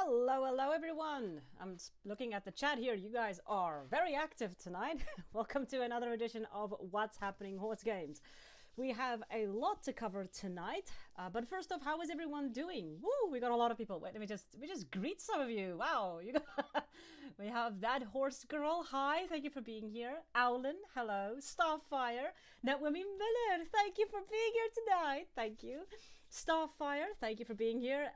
Hello everyone. I'm looking at the chat here. You guys are very active tonight. Welcome to another edition of What's Happening Horse Games. We have a lot to cover tonight, but first off, how is everyone doing? Woo, we got a lot of people. Wait, let me just greet some of you. Wow, we have that horse girl. Hi, thank you for being here. Owlin, hello. Starfire, Naomi Miller, thank you for being here tonight. Thank you. Starfire, thank you for being here.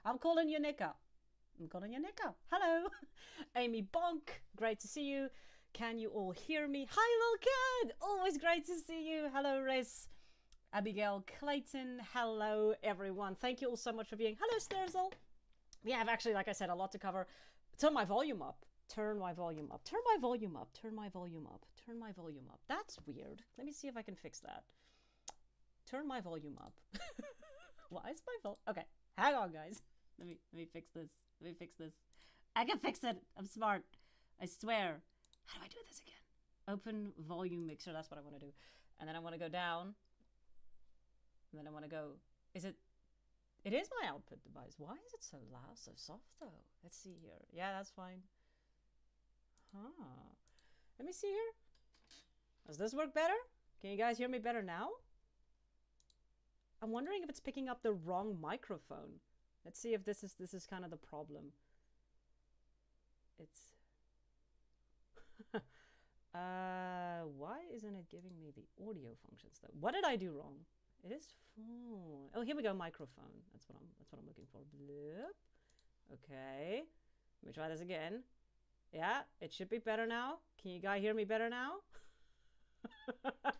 I'm calling you Nika. Hello. Amy Bonk, great to see you. Can you all hear me? Hi, little kid. Always great to see you. Hello, Riz. Abigail Clayton. Hello, everyone. Thank you all so much for being. Hello, Sturzel. We have actually, like I said, a lot to cover. Turn my volume up. Turn my volume up. Turn my volume up. Turn my volume up. Turn my volume up. That's weird. Let me see if I can fix that. Turn my volume up. Why is my volume? Okay, hang on, guys. Let me fix this. Let me fix this. I can fix it. I'm smart. I swear. How do I do this again? Open volume mixer. That's what I want to do. And then I want to go down. And then I want to go. Is it? It is my output device. Why is it so loud, so soft though? Let's see here. Yeah, that's fine. Huh. Let me see here. Does this work better? Can you guys hear me better now? I'm wondering if it's picking up the wrong microphone. Let's see if this is kind of the problem. It's why isn't it giving me the audio functions though? What did I do wrong? It is phone. Oh, here we go, microphone. That's what I'm looking for. Bloop. Okay. Let me try this again. Yeah, it should be better now. Can you guys hear me better now?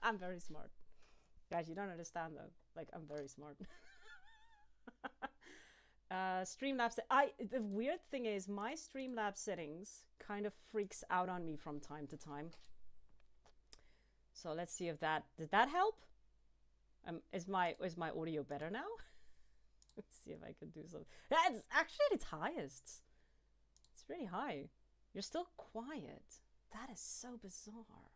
I'm very smart. Guys, you don't understand though. Like, I'm very smart. Streamlabs. The weird thing is my Streamlabs settings kind of freaks out on me from time to time. So let's see if did that help? Is my audio better now? Let's see if I can do something. Yeah, it's actually at its highest. It's pretty high. You're still quiet. That is so bizarre.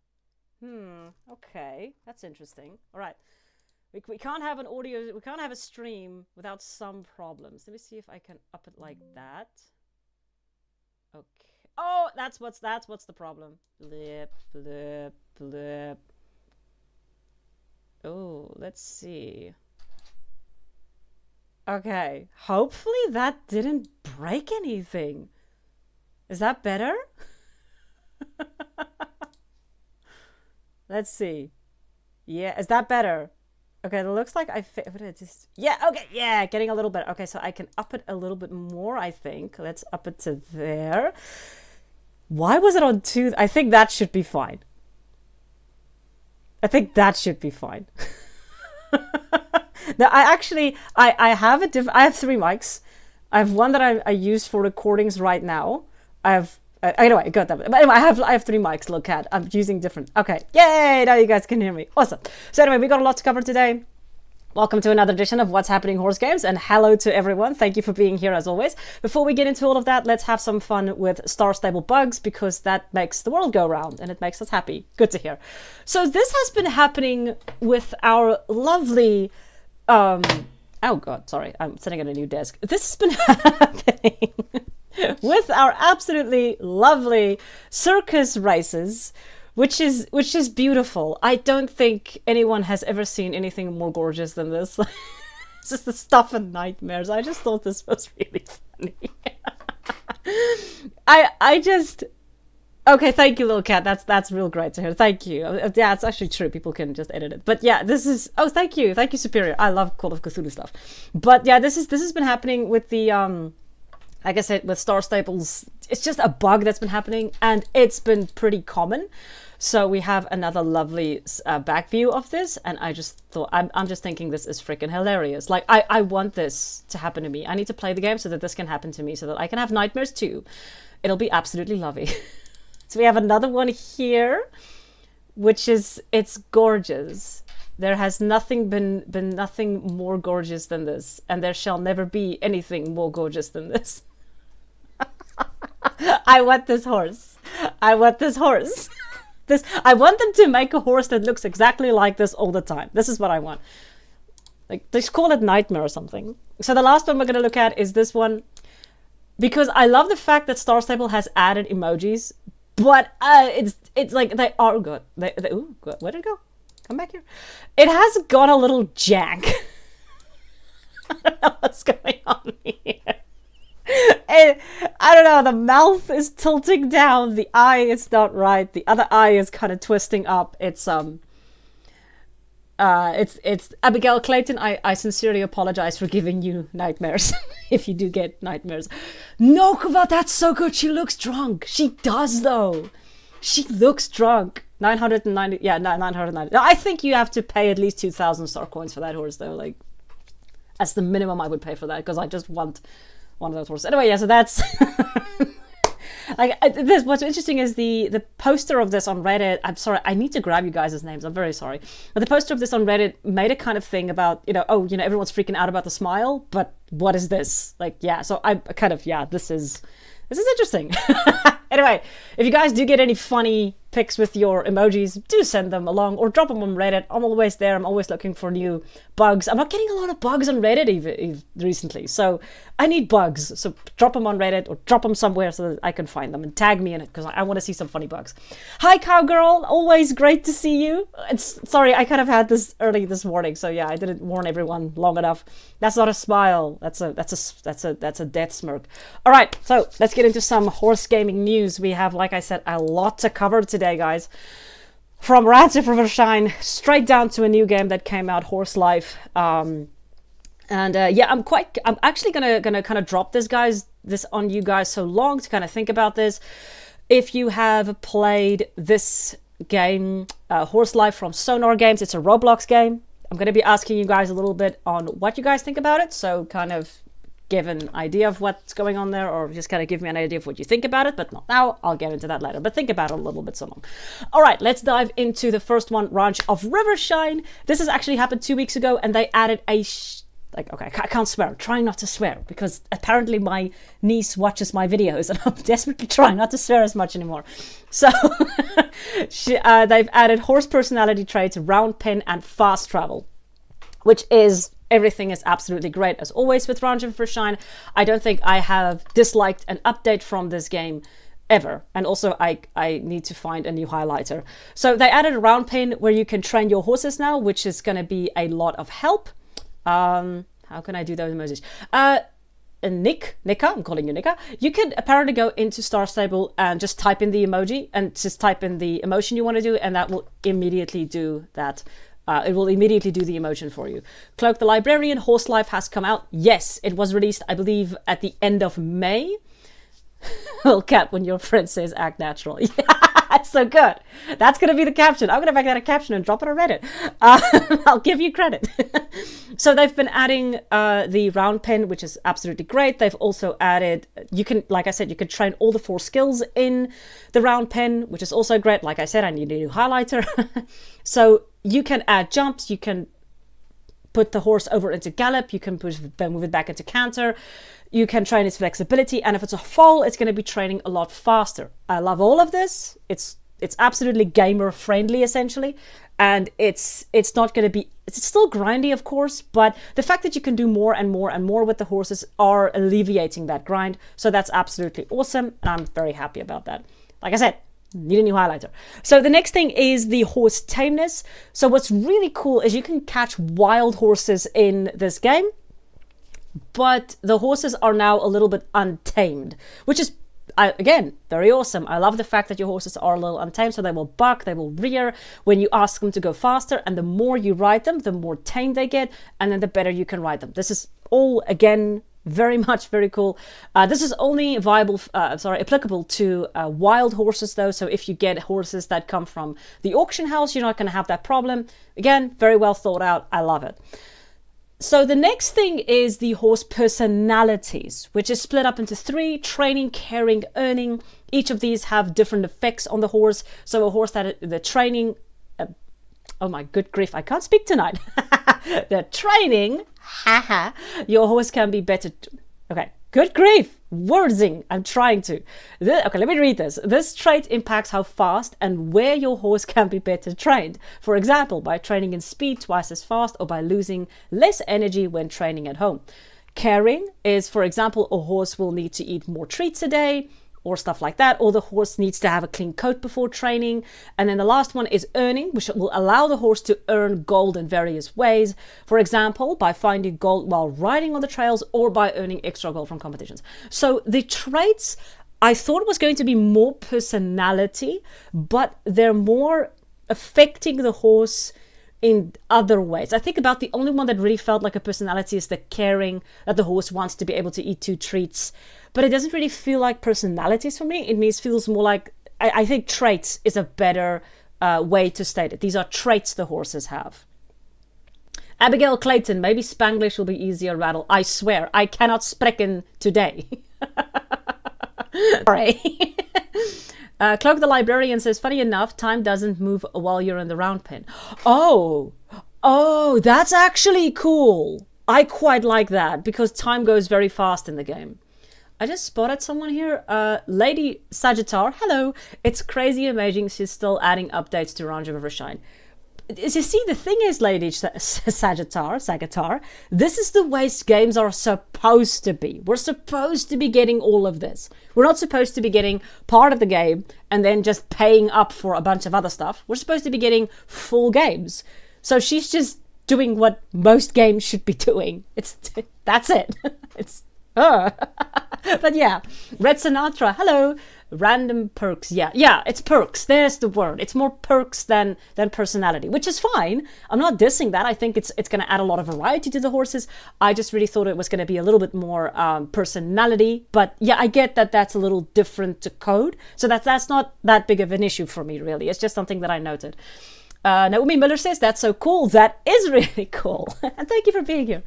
Okay, that's interesting. All right. We can't have an audio, we can't have a stream without some problems. Let me see if I can up it like that. Okay. Oh, that's what's the problem. Blip, blip, blip. Oh, let's see. Okay, hopefully that didn't break anything. Is that better? Let's see. Yeah, is that better? Okay, it looks like yeah, okay, yeah, getting a little better. Okay, so I can up it a little bit more, I think. Let's up it to there. Why was it on 2? I think that should be fine. I think that should be fine. Now, I have I have 3 mics. I have one that I use for recordings right now. I have anyway, got that. But anyway, I have 3 mics. Look at, I'm using different. Okay, yay! Now you guys can hear me. Awesome. So anyway, we got a lot to cover today. Welcome to another edition of What's Happening Horse Games, and hello to everyone. Thank you for being here as always. Before we get into all of that, let's have some fun with Star Stable bugs, because that makes the world go round and it makes us happy. Good to hear. So this has been happening with our lovely oh god, sorry, I'm sitting at a new desk. This has been happening with our absolutely lovely circus races, which is beautiful. I don't think anyone has ever seen anything more gorgeous than this. It's just the stuff and nightmares. I just thought this was really funny. Okay, thank you, little cat. That's real great to hear. Thank you. Yeah, it's actually true. People can just edit it. But yeah, this is. Oh, thank you, Superior. I love Call of Cthulhu stuff. But yeah, this has been happening with the like I said, with Star Stables. It's just a bug that's been happening, and it's been pretty common. So we have another lovely back view of this, and I just thought, I'm just thinking this is freaking hilarious. Like, I want this to happen to me. I need to play the game so that this can happen to me, so that I can have nightmares too. It'll be absolutely lovely. So we have another one here, which is, it's gorgeous. There has been nothing more gorgeous than this, and there shall never be anything more gorgeous than this. I want this horse. I want this horse. I want them to make a horse that looks exactly like this all the time. This is what I want. Like, just call it Nightmare or something. So the last one we're going to look at is this one. Because I love the fact that Star Stable has added emojis. But it's like, they are good. Ooh, good. Where'd it go? Come back here. It has got a little jank. I don't know what's going on here. I don't know, the mouth is tilting down, the eye is not right, the other eye is kind of twisting up. It's Abigail Clayton, I sincerely apologize for giving you nightmares if you do get nightmares. No, Kuva, that's so good. She looks drunk. She does though. She looks drunk. 990, yeah, 990. I think you have to pay at least 2,000 star coins for that horse though. Like, that's the minimum I would pay for that, because I just want one of those horses. Anyway, yeah, so that's like this. What's interesting is the poster of this on Reddit. I'm sorry, I need to grab you guys' names. I'm very sorry, but the poster of this on Reddit made a kind of thing about, you know, oh, you know, everyone's freaking out about the smile, but what is this? Like, yeah, so I kind of, yeah, this is interesting. Anyway, if you guys do get any funny pics with your emojis, do send them along or drop them on Reddit. I'm always there. I'm always looking for new bugs. I'm not getting a lot of bugs on Reddit even recently, so I need bugs. So drop them on Reddit or drop them somewhere so that I can find them and tag me in it, because I want to see some funny bugs. Hi, Cowgirl. Always great to see you. Sorry, I kind of had this early this morning, so yeah, I didn't warn everyone long enough. That's not a smile. That's a death smirk. All right, so let's get into some horse gaming news. We have, like I said, a lot to cover today, guys. From Rant to Rivershine, straight down to a new game that came out, Horse Life. Yeah, I'm actually gonna kind of drop this on you guys so long to kind of think about this. If you have played this game, Horse Life from Sonar Games, it's a Roblox game. I'm gonna be asking you guys a little bit on what you guys think about it, so kind of give an idea of what's going on there, or just kind of give me an idea of what you think about it, but not now. I'll get into that later, but think about it a little bit so long. All right, let's dive into the first one, Ranch of Rivershine. This has actually happened 2 weeks ago, and they added a okay, I can't swear. I'm trying not to swear because apparently my niece watches my videos and I'm desperately trying not to swear as much anymore. So they've added horse personality traits, round pen, and fast travel, which is everything is absolutely great as always with Ranch of Rivershine. I don't think I have disliked an update from this game ever. And also I need to find a new highlighter. So they added a round pen where you can train your horses now, which is going to be a lot of help. How can I do those emojis? Nika, I'm calling you Nika. You can apparently go into Star Stable and just type in the emoji and just type in the emotion you want to do, and that will immediately do that. It will immediately do the emotion for you. Cloak the Librarian, Horse Life has come out. Yes, it was released, I believe, at the end of May. Little cat, when your friend says act natural. Yeah, that's so good. That's going to be the caption. I'm going to make that a caption and drop it on Reddit. I'll give you credit. So they've been adding the round pen, which is absolutely great. They've also added, you can, like I said, you can train all the 4 skills in the round pen, which is also great. Like I said, I need a new highlighter. So you can add jumps, you can put the horse over into gallop, you can move it back into canter, you can train its flexibility, and if it's a foal, it's going to be training a lot faster. I love all of this. It's absolutely gamer friendly essentially, and it's not going to be, it's still grindy of course, but the fact that you can do more and more and more with the horses are alleviating that grind, so that's absolutely awesome, and I'm very happy about that. Like I said, need a new highlighter. So the next thing is the horse tameness. So what's really cool is you can catch wild horses in this game, but the horses are now a little bit untamed, which is, again, very awesome. I love the fact that your horses are a little untamed, so they will buck, they will rear when you ask them to go faster, and the more you ride them, the more tamed they get, and then the better you can ride them. This is all, again, very cool. This is only applicable to wild horses though, so if you get horses that come from the auction house, you're not going to have that problem. Again, very well thought out. I love it. So the next thing is the horse personalities, which is split up into 3: training, caring, earning. Each of these have different effects on the horse. So a horse that the training, oh my good grief, I can't speak tonight. The training, your horse can be better. Okay, Good grief. Wordsing. I'm trying to. Okay, let me read this. This trait impacts how fast and where your horse can be better trained. For example, by training in speed twice as fast or by losing less energy when training at home. Caring is, for example, a horse will need to eat more treats a day or stuff like that, or the horse needs to have a clean coat before training. And then the last one is earning, which will allow the horse to earn gold in various ways. For example, by finding gold while riding on the trails or by earning extra gold from competitions. So the traits, I thought was going to be more personality, but they're more affecting the horse in other ways. I think about the only one that really felt like a personality is the caring, that the horse wants to be able to eat 2 treats. But it doesn't really feel like personalities for me. It feels more like, I think traits is a better way to state it. These are traits the horses have. Abigail Clayton, maybe Spanglish will be easier rattle. I swear, I cannot sprechen today. Sorry. Cloak the Librarian says, funny enough, time doesn't move while you're in the round pen. Oh, that's actually cool. I quite like that because time goes very fast in the game. I just spotted someone here. Lady Sagittar, hello. It's crazy amazing she's still adding updates to Ranch of Rivershine. You see, the thing is, Lady Sagittar, this is the way games are supposed to be. We're supposed to be getting all of this. We're not supposed to be getting part of the game and then just paying up for a bunch of other stuff. We're supposed to be getting full games. So she's just doing what most games should be doing. That's it. But yeah, Red Sinatra, hello. Random perks, yeah, it's perks. There's the word. It's more perks than personality, which is fine. I'm not dissing that. I think it's going to add a lot of variety to the horses. I just really thought it was going to be a little bit more personality. But yeah, I get that that's a little different to code. So that's not that big of an issue for me, really. It's just something that I noted. Naomi Miller says, that's so cool. That is really cool. And thank you for being here.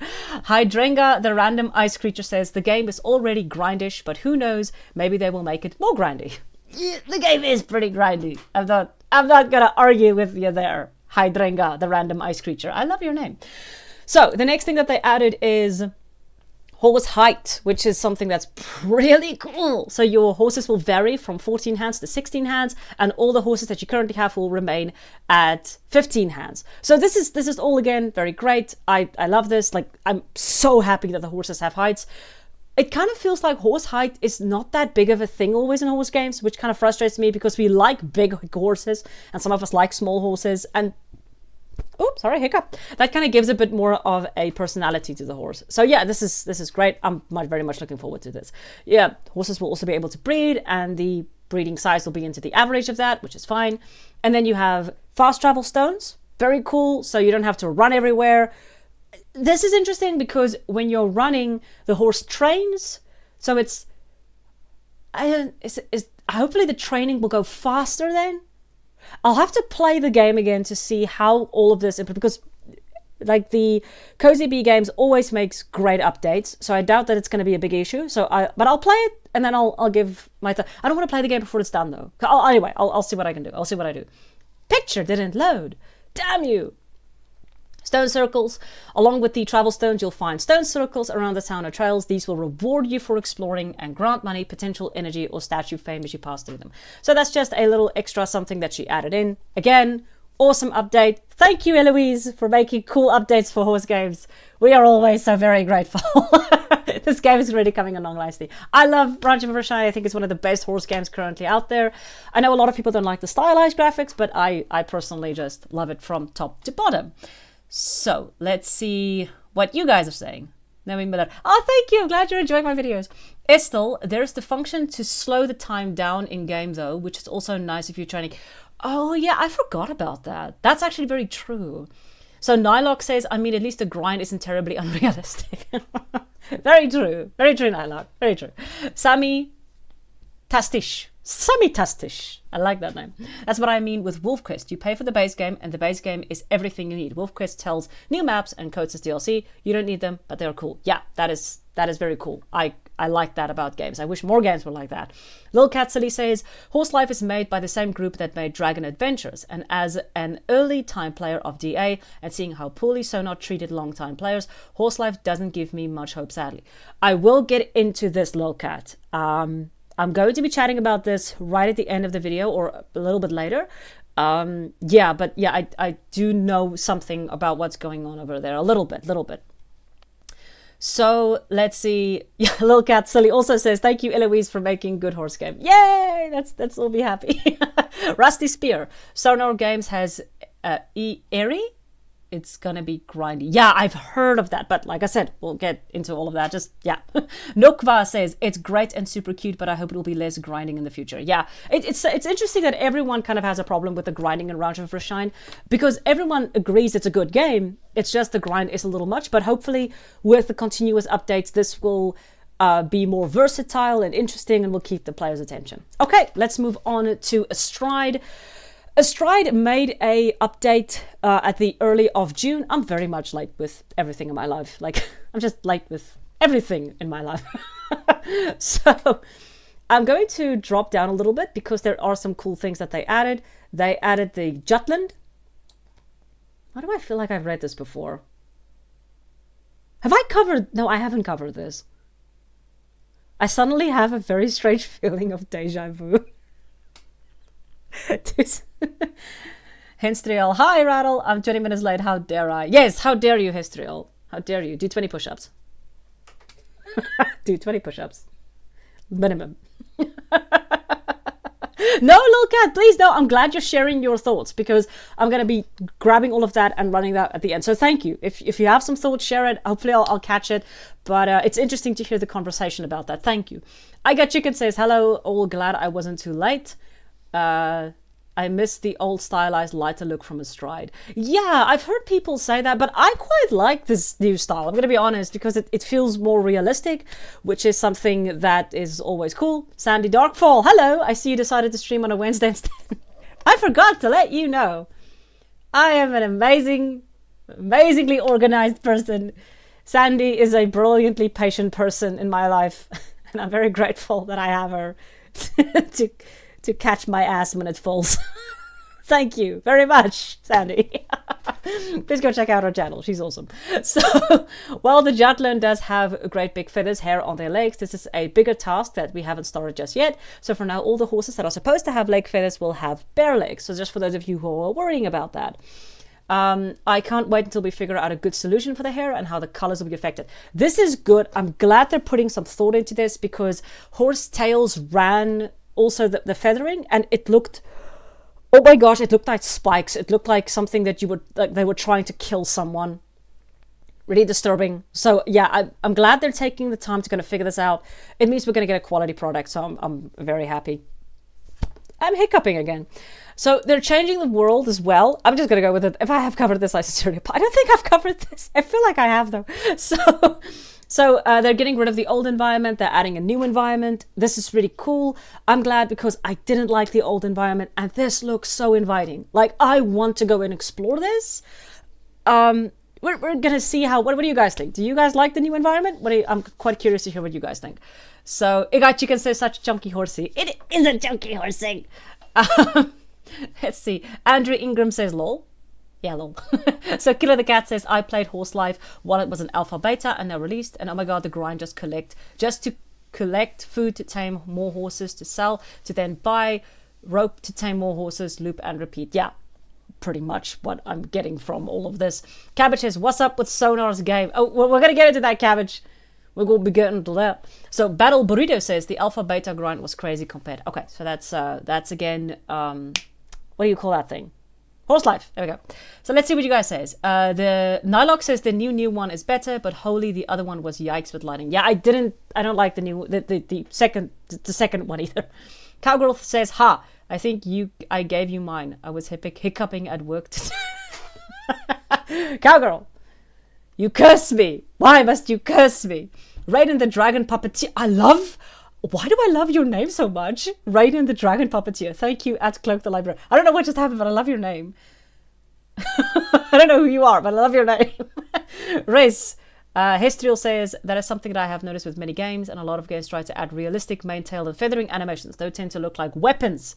Hydrenga, the random ice creature, says, the game is already grindish, but who knows, maybe they will make it more grindy. Yeah, the game is pretty grindy. I'm not gonna argue with you there. Hydrenga, the random ice creature. I love your name. So the next thing that they added is horse height, which is something that's really cool. So your horses will vary from 14 hands to 16 hands, and all the horses that you currently have will remain at 15 hands. So this is all, again, very great. I love this. Like, I'm so happy that the horses have heights. It kind of feels like horse height is not that big of a thing always in horse games, which kind of frustrates me because we like big horses and some of us like small horses, and oops, sorry, hiccup. That kind of gives a bit more of a personality to the horse. So yeah, this is great. I'm very much looking forward to this. Yeah, horses will also be able to breed, and the breeding size will be into the average of that, which is fine. And then you have fast travel stones. Very cool. So you don't have to run everywhere. This is interesting because when you're running, the horse trains. So hopefully the training will go faster then. I'll have to play the game again to see how all of this, because like the Cozy Bee games always makes great updates, so I doubt that it's going to be a big issue. But I'll play it and then I'll give my thought. I don't want to play the game before it's done though. Anyway, I'll see what I can do. I'll see what I do. Picture didn't load. Damn you. Stone circles. Along with the travel stones, you'll find stone circles around the town or trails. These will reward you for exploring and grant money, potential energy, or statue fame as you pass through them. So that's just a little extra something that she added in. Again, awesome update. Thank you, Eloise, for making cool updates for horse games. We are always so very grateful. This game is really coming along nicely. I love Ranch of Rivershine. I think it's one of the best horse games currently out there. I know a lot of people don't like the stylized graphics, but I personally just love it from top to bottom. So let's see what you guys are saying. Naomi Miller. Oh, thank you. I'm glad you're enjoying my videos. Estelle, there's the function to slow the time down in game though, which is also nice if you're training. Oh yeah, I forgot about that. That's actually very true. So Nylock says, I mean, at least the grind isn't terribly unrealistic. Very true. Very true, Nylock. Very true. Sami Tastish. Sami Tastish. I like that name. That's what I mean with WolfQuest. You pay for the base game, and the base game is everything you need. WolfQuest tells new maps and codes as DLC. You don't need them, but they're cool. Yeah, that is very cool. I I like that about games. I wish more games were like that. Lil Cat Silly says, Horse Life is made by the same group that made Dragon Adventures, and as an early time player of DA and seeing how poorly Sonar treated long-time players, Horse Life doesn't give me much hope, sadly. I will get into this, Lil Cat. I'm going to be chatting about this right at the end of the video or a little bit later. I do know something about what's going on over there, a little bit. So let's see. Yeah, Lil Cat Silly also says, thank you, Eloise, for making good horse game. Yay! That's all be happy. Rusty Spear. Sonar Games has Eri. It's gonna be grindy. Yeah, I've heard of that, but like I said, we'll get into all of that. Just, yeah. Nokva says, it's great and super cute, but I hope it will be less grinding in the future. Yeah, it's interesting that everyone kind of has a problem with the grinding in Rivershine, because everyone agrees it's a good game. It's just the grind is a little much, but hopefully with the continuous updates, this will be more versatile and interesting and will keep the players' attention. Okay, let's move on to Astride. Astride made a update at the early of June. I'm very much late with everything in my life. Like, I'm just late with everything in my life. So I'm going to drop down a little bit because there are some cool things that they added. They added the Jutland. Why do I feel like I've read this before? Have I covered? No, I haven't covered this. I suddenly have a very strange feeling of deja vu. Henstriel, hi Rattle, I'm 20 minutes late, how dare I? Yes, how dare you, Henstriel? How dare you? Do 20 push-ups. Do 20 push-ups. Minimum. No, Lil Cat, please, no. I'm glad you're sharing your thoughts because I'm going to be grabbing all of that and running that at the end. So thank you. If you have some thoughts, share it. Hopefully I'll catch it. But it's interesting to hear the conversation about that. Thank you. I Got Chicken says, hello, all glad I wasn't too late. I miss the old stylized lighter look from Astride. Yeah, I've heard people say that, but I quite like this new style. I'm going to be honest, because it feels more realistic, which is something that is always cool. Sandy Darkfall, hello. I see you decided to stream on a Wednesday instead. I forgot to let you know. I am an amazingly organized person. Sandy is a brilliantly patient person in my life, and I'm very grateful that I have her to catch my ass when it falls. Thank you very much, Sandy. Please go check out her channel. She's awesome. So, while the Jutland does have great big feathers, hair on their legs, this is a bigger task that we haven't started just yet. So for now, all the horses that are supposed to have leg feathers will have bare legs. So just for those of you who are worrying about that. I can't wait until we figure out a good solution for the hair and how the colors will be affected. This is good. I'm glad they're putting some thought into this because horse tails ran also the feathering, and it looked, oh my gosh, it looked like spikes. It looked like something that you would, like they were trying to kill someone. Really disturbing. So yeah, I'm glad they're taking the time to kind of figure this out. It means we're going to get a quality product, so I'm very happy. I'm hiccuping again. So they're changing the world as well. I'm just going to go with it. If I have covered this, I sincerely apologize. I don't think I've covered this. I feel like I have though. So they're getting rid of the old environment. They're adding a new environment. This is really cool. I'm glad because I didn't like the old environment and this looks so inviting. Like I want to go and explore this. We're going to see how, what do you guys think? Do you guys like the new environment? I'm quite curious to hear what you guys think. So Igai Chicken says such a chunky horsey. It is a chunky horsey. Let's see. Andrew Ingram says lol. Yeah, lol. So Killer the Cat says, I played Horse Life while it was an alpha beta and now released. And oh my god, the grind just to collect food to tame more horses to sell, to then buy rope to tame more horses, loop and repeat. Yeah, pretty much what I'm getting from all of this. Cabbage says, what's up with Sonar's game? Oh, we're going to get into that, Cabbage. We're going to be getting to that. So Battle Burrito says, the alpha beta grind was crazy compared. Okay, so that's again, what do you call that thing? Horse Life. There we go. So let's see what you guys says. The Nylock says the new one is better, but holy, the other one was yikes with lighting. Yeah, I don't like the second one either. Cowgirl says, ha, I think I gave you mine. I was hiccuping at work today. Cowgirl, you curse me. Why must you curse me? Raiden the Dragon Puppeteer. Why do I love your name so much? Raiden the Dragon Puppeteer. Thank you at Cloak the Library. I don't know what just happened, but I love your name. I don't know who you are, but I love your name. Riz, Hestriel says, that is something that I have noticed with many games, and a lot of games try to add realistic mane, tail, and feathering animations. Those tend to look like weapons.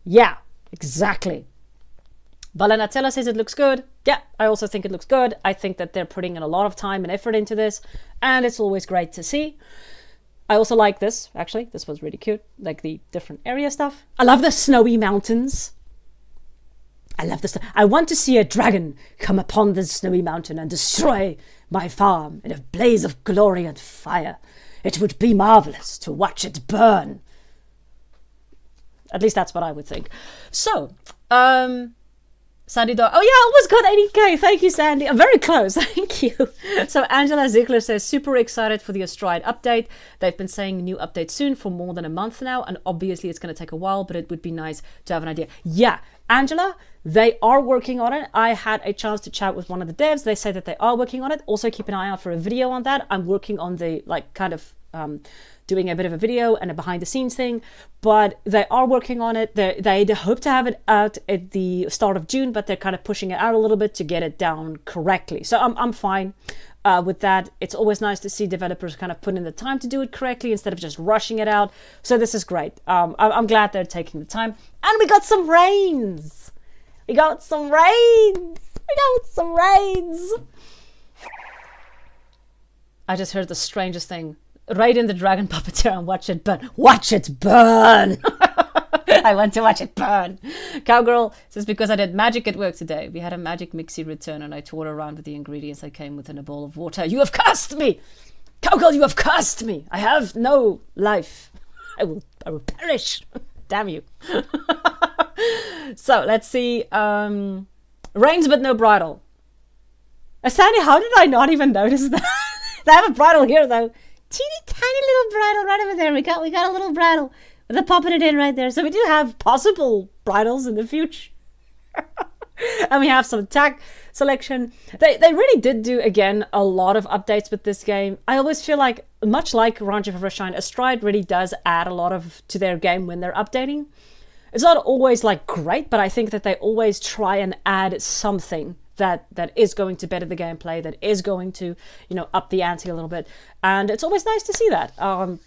Yeah, exactly. Valenatella says it looks good. Yeah, I also think it looks good. I think that they're putting in a lot of time and effort into this, and it's always great to see. I also like this, actually. This was really cute, like the different area stuff. I love the snowy mountains. I love this. I want to see a dragon come upon this snowy mountain and destroy my farm in a blaze of glory and fire. It would be marvelous to watch it burn. At least that's what I would think. So, Sandy Dog. Oh yeah, I almost got 80k. Thank you, Sandy. I'm very close. Thank you. So Angela Ziegler says, super excited for the Astride update. They've been saying new update soon for more than a month now, and obviously it's going to take a while, but it would be nice to have an idea. Yeah, Angela, they are working on it. I had a chance to chat with one of the devs. They say that they are working on it. Also keep an eye out for a video on that. I'm working on the doing a bit of a video and a behind the scenes thing, but they are working on it. They hope to have it out at the start of June, but they're kind of pushing it out a little bit to get it down correctly. So I'm fine with that. It's always nice to see developers kind of put in the time to do it correctly instead of just rushing it out. So this is great. I'm glad they're taking the time. And we got some rains. We got some rains. I just heard the strangest thing. Right in the dragon puppeteer and watch it burn. Watch it burn! I want to watch it burn. Cowgirl says, because I did magic at work today. We had a magic mixie return and I toured around with the ingredients that came within a bowl of water. You have cursed me! Cowgirl, you have cursed me! I have no life. I will perish. Damn you. So, let's see. Reins but no bridle. Sandy, how did I not even notice that? They have a bridle here, though. Teeny tiny little bridle right over there. We got a little bridle with a popping it in right there. So we do have possible bridles in the future. And we have some tag selection. They really did do, again, a lot of updates with this game. I always feel like, much like Ranch of Rivershine, Astride really does add a lot to their game when they're updating. It's not always like great, but I think that they always try and add something that is going to better the gameplay, that is going to, up the ante a little bit, and it's always nice to see that.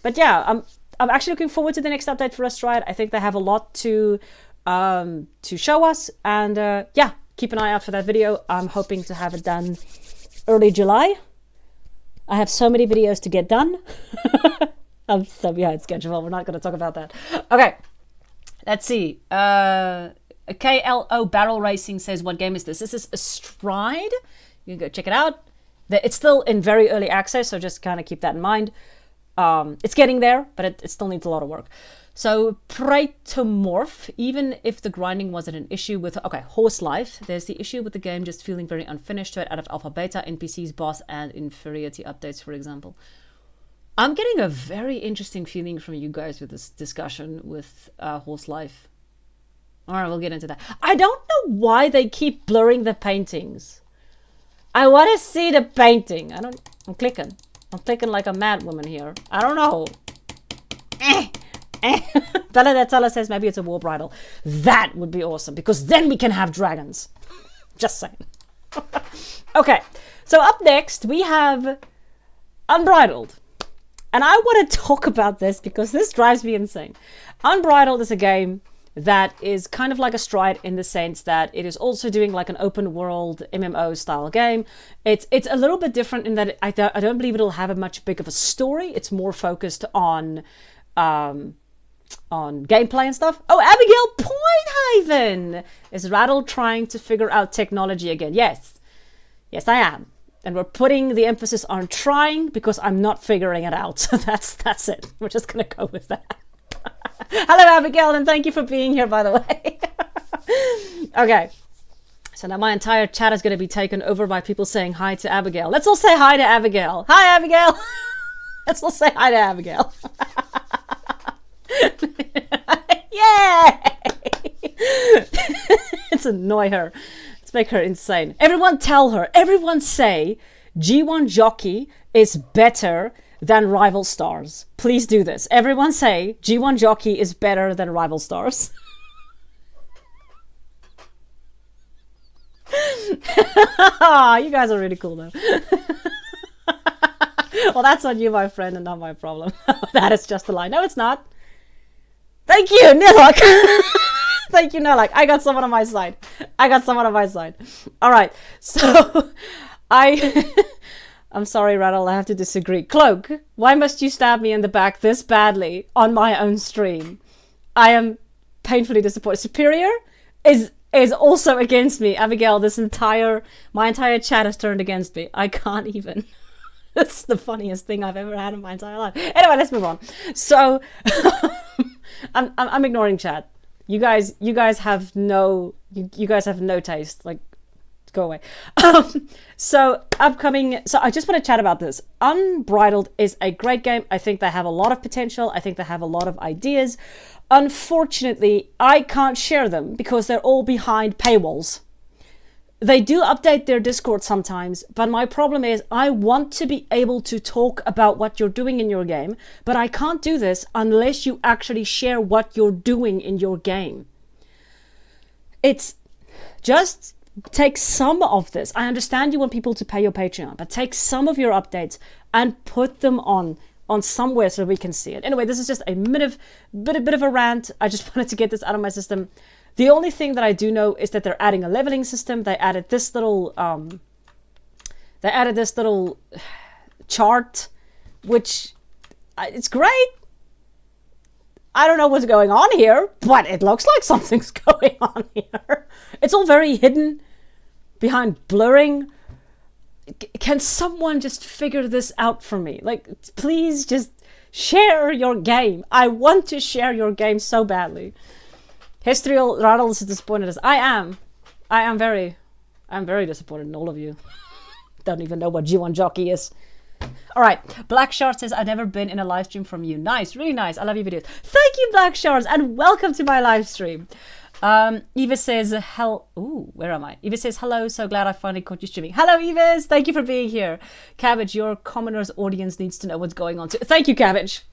But yeah, I'm actually looking forward to the next update for Astride. I think they have a lot to show us, and yeah, keep an eye out for that video. I'm hoping to have it done early July. I have so many videos to get done. I'm so behind schedule. We're not going to talk about that. Okay, let's see. KLO Barrel Racing says, what game is this? This is Astride. You can go check it out. It's still in very early access, so just kind of keep that in mind. It's getting there, but it still needs a lot of work. So, Praetomorph, even if the grinding wasn't an issue with... Okay, Horse Life. There's the issue with the game just feeling very unfinished to it out of alpha, beta, NPCs, boss, and inferiority updates, for example. I'm getting a very interesting feeling from you guys with this discussion with Horse Life. All right, we'll get into that. I don't know why they keep blurring the paintings. I want to see the painting. I'm clicking. I'm clicking like a mad woman here. I don't know. Bella Natala says maybe it's a war bridle. That would be awesome because then we can have dragons. Just saying. Okay, so up next we have Unbridled. And I want to talk about this because this drives me insane. Unbridled is a game that is kind of like Astride in the sense that it is also doing like an open world MMO style game. It's a little bit different in that I don't believe it'll have a much big of a story. It's more focused on gameplay and stuff. Oh, Abigail Pointhaven is Rattle trying to figure out technology again. Yes, I am. And we're putting the emphasis on trying because I'm not figuring it out. So that's it. We're just going to go with that. Hello, Abigail, and thank you for being here, by the way. Okay. So now my entire chat is going to be taken over by people saying hi to Abigail. Let's all say hi to Abigail. Hi, Abigail. Let's all say hi to Abigail. Yay! Let's annoy her. Let's make her insane. Everyone tell her. Everyone say G1 Jockey is better than Rival Stars. Please do this. Everyone say G1 Jockey is better than Rival Stars. You guys are really cool though. Well, that's on you, my friend, and not my problem. That is just a lie. No, it's not. Thank you, Nilok. Thank you, Nilok. I got someone on my side. All right. So, I'm sorry, Rattle. I have to disagree. Cloak, why must you stab me in the back this badly on my own stream? I am painfully disappointed. Superior is also against me. Abigail, my entire chat has turned against me. I can't even. That's the funniest thing I've ever had in my entire life. Anyway, let's move on. So, I'm ignoring chat. You guys have no taste. Like, go away. So I just want to chat about this. Unbridled is a great game. I think they have a lot of potential. I think they have a lot of ideas. Unfortunately, I can't share them because they're all behind paywalls. They do update their Discord sometimes, but my problem is I want to be able to talk about what you're doing in your game, but I can't do this unless you actually share what you're doing in your game. It's just take some of this. I understand you want people to pay your Patreon, but take some of your updates and put them on somewhere so we can see it. Anyway, this is just a bit of a rant. I just wanted to get this out of my system. The only thing that I do know is that they're adding a leveling system. They added this little chart, which it's great. I don't know what's going on here, but it looks like something's going on here. It's all very hidden behind blurring. Can someone just figure this out for me? Like, please just share your game. I want to share your game so badly. Histrial Rattle is as disappointed as I am. I'm very disappointed in all of you. Don't even know what G1 Jockey is. All right, Black Shard says, I've never been in a live stream from you. Nice, really nice. I love your videos. Thank you, Black Shards, and welcome to my live stream. Eva says, where am I? Eva says, hello, so glad I finally caught you streaming. Hello, Evas, thank you for being here. Cabbage, your commoner's audience needs to know what's going on too. Thank you, Cabbage.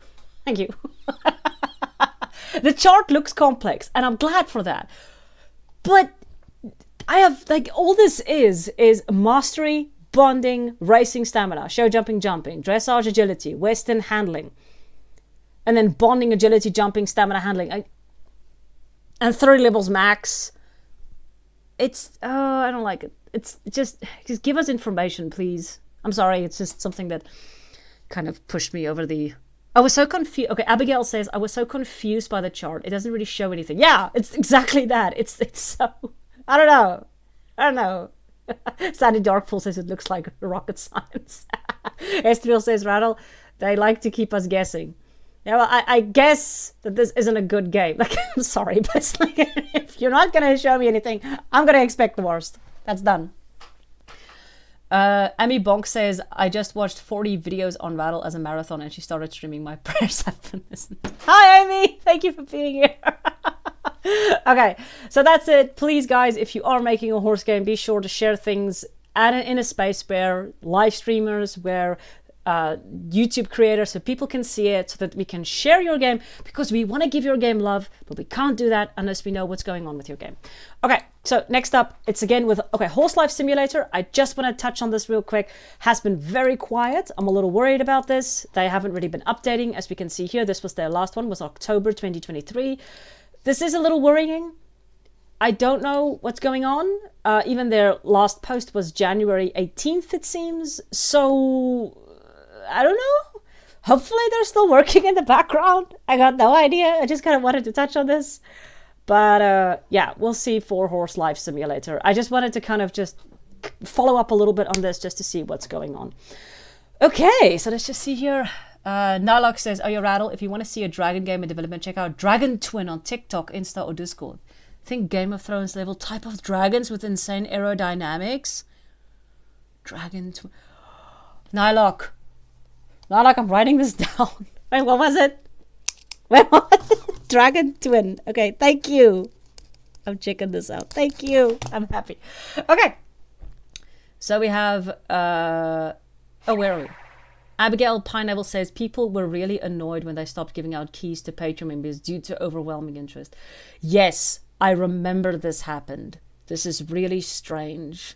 Thank you. The chart looks complex, and I'm glad for that. But I have, like, all this is mastery, bonding, racing stamina, show jumping, dressage agility, western handling, and then bonding, agility, jumping, stamina, handling, and 30 levels max. It's I don't like it. It's just give us information, please. I'm sorry, it's just something that kind of pushed me over the. I was so confused. Okay, Abigail says I was so confused by the chart. It doesn't really show anything. Yeah, it's exactly that. It's so I don't know. Sandy Darkfall says it looks like rocket science. Estriel says, Rattle, they like to keep us guessing. Yeah, well, I guess that this isn't a good game. Like, I'm sorry, but it's like, if you're not going to show me anything, I'm going to expect the worst. That's done. Amy Bonk says, I just watched 40 videos on Rattle as a marathon and she started streaming. My prayers have been listened. Hi, Amy. Thank you for being here. Okay, so that's it. Please, guys, if you are making a horse game, be sure to share things in a space where live streamers, where YouTube creators, so people can see it, so that we can share your game, because we want to give your game love, but we can't do that unless we know what's going on with your game. Okay, so next up, it's again with, Horse Life Simulator. I just want to touch on this real quick. Has been very quiet. I'm a little worried about this. They haven't really been updating. As we can see here, this was their last one, was October 2023. This is a little worrying. I don't know what's going on. Even their last post was January 18th, it seems. So, I don't know. Hopefully they're still working in the background. I got no idea. I just kind of wanted to touch on this. But yeah, we'll see for Horse Life Simulator. I just wanted to kind of just follow up a little bit on this just to see what's going on. Okay, so let's just see here. Narlock says, oh, you Rattle, if you want to see a dragon game in development, check out Dragon Twin on TikTok, Insta, or Discord. Think Game of Thrones level type of dragons with insane aerodynamics. Dragon Twin. Narlock, I'm writing this down. Wait, what was it? Wait, what? Dragon Twin. Okay, thank you. I'm checking this out. Thank you. I'm happy. Okay. So we have, where are we? Abigail Pineapple says, people were really annoyed when they stopped giving out keys to Patreon members due to overwhelming interest. Yes, I remember this happened. This is really strange.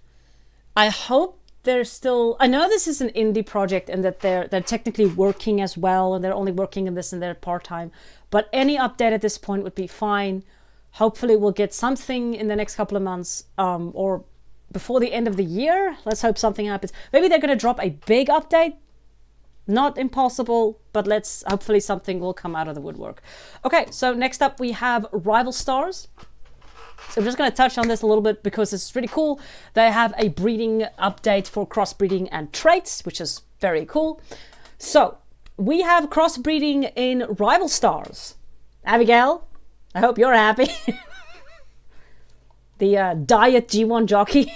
I hope they're still, I know this is an indie project and that they're technically working as well, and they're only working in this and they're part-time, but any update at this point would be fine. Hopefully we'll get something in the next couple of months, or before the end of the year. Let's hope something happens. Maybe they're going to drop a big update. Not impossible, but hopefully something will come out of the woodwork. Okay, so next up we have Rival Stars. So I'm just going to touch on this a little bit because it's really cool. They have a breeding update for crossbreeding and traits, which is very cool. So we have crossbreeding in Rival Stars. Abigail, I hope you're happy. The diet G1 jockey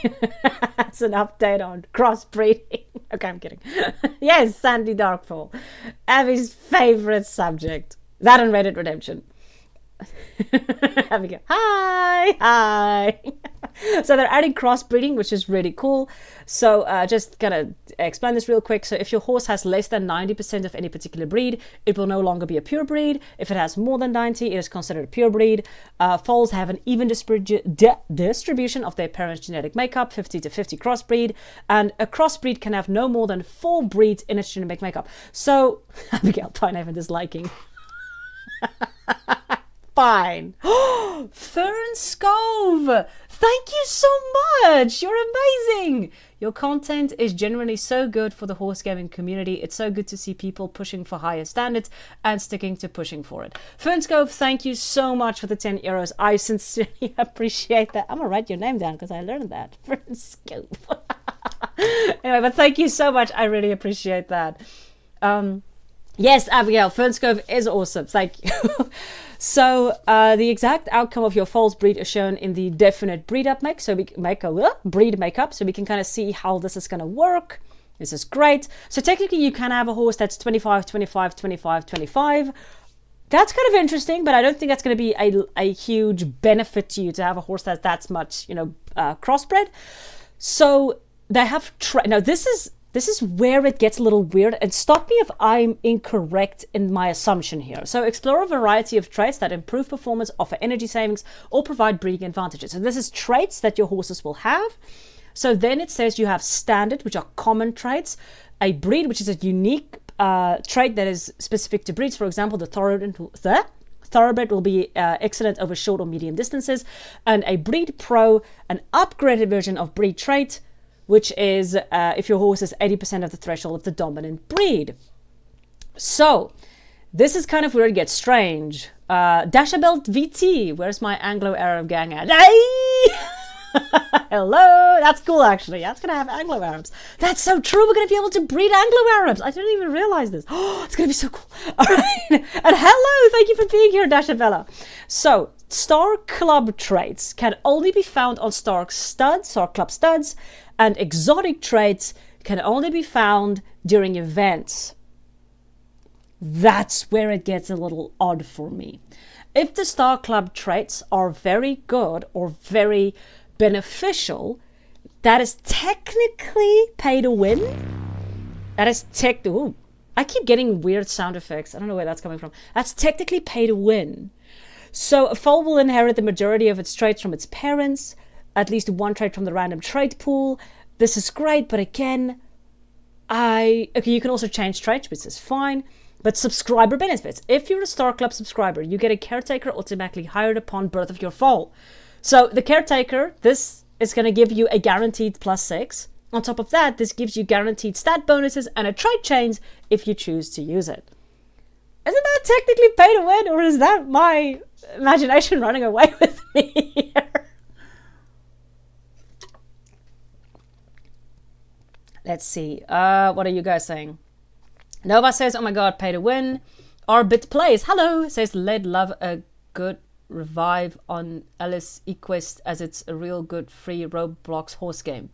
has an update on crossbreeding. Okay, I'm kidding. Yes, Sandy Darkfall. Abby's favorite subject. That and Reddit Redemption. Abigail, hi. So they're adding crossbreeding, which is really cool. So just gonna explain this real quick. So if your horse has less than 90% of any particular breed, it will no longer be a pure breed. If it has more than 90, it is considered a pure breed. Foals have an even distribution of their parents' genetic makeup, 50 to 50 crossbreed, and a crossbreed can have no more than 4 breeds in its genetic makeup. So Abigail, fine, I'm disliking. Fine. Fern Scove, thank you so much. You're amazing. Your content is genuinely so good for the horse gaming community. It's so good to see people pushing for higher standards and sticking to pushing for it. Fern Scove, thank you so much for the 10 euros. I sincerely appreciate that. I'm gonna write your name down because I learned that. Fern Scove. Anyway, but thank you so much. I really appreciate that. Yes, Abigail, Fern Scove is awesome. Thank you. So the exact outcome of your foal's breed is shown in the definite breed up make. So we make a breed makeup, so we can kind of see how this is going to work. This is great. So technically you can have a horse that's 25, 25, 25, 25. That's kind of interesting, but I don't think that's going to be a huge benefit to you to have a horse that's much, crossbred. So they have now this is where it gets a little weird, and stop me if I'm incorrect in my assumption here. So explore a variety of traits that improve performance, offer energy savings, or provide breeding advantages. So this is traits that your horses will have. So then it says you have standard, which are common traits, a breed, which is a unique trait that is specific to breeds. For example, the thoroughbred will be excellent over short or medium distances, and a breed pro, an upgraded version of breed trait, which is if your horse is 80% of the threshold of the dominant breed. So this is kind of where it gets strange. Dashabelt VT, where's my Anglo-Arab gang at? Hey! Hello, that's cool actually. That's gonna have Anglo-Arabs. That's so true. We're gonna be able to breed Anglo-Arabs. I didn't even realize this. Oh, it's gonna be so cool. All right, and hello, thank you for being here, Dashabella. So Star Club traits can only be found on Star Club studs, and exotic traits can only be found during events. That's where it gets a little odd for me. If the Star Club traits are very good or very beneficial, that is technically pay to win. That is ooh, I keep getting weird sound effects. I don't know where that's coming from. That's technically pay to win. So a foal will inherit the majority of its traits from its parents, at least one trait from the random trait pool. This is great, but again, okay, you can also change traits, which is fine. But subscriber benefits. If you're a Star Club subscriber, you get a caretaker automatically hired upon birth of your foal. So the caretaker, this is going to give you a guaranteed +6. On top of that, this gives you guaranteed stat bonuses and a trait change if you choose to use it. Isn't that technically pay to win, or is that my imagination running away with me here? Let's see. What are you guys saying? Nova says, oh my god, pay to win. Arbit plays, hello, says Led love a good revive on Alice Equest as it's a real good free Roblox horse game.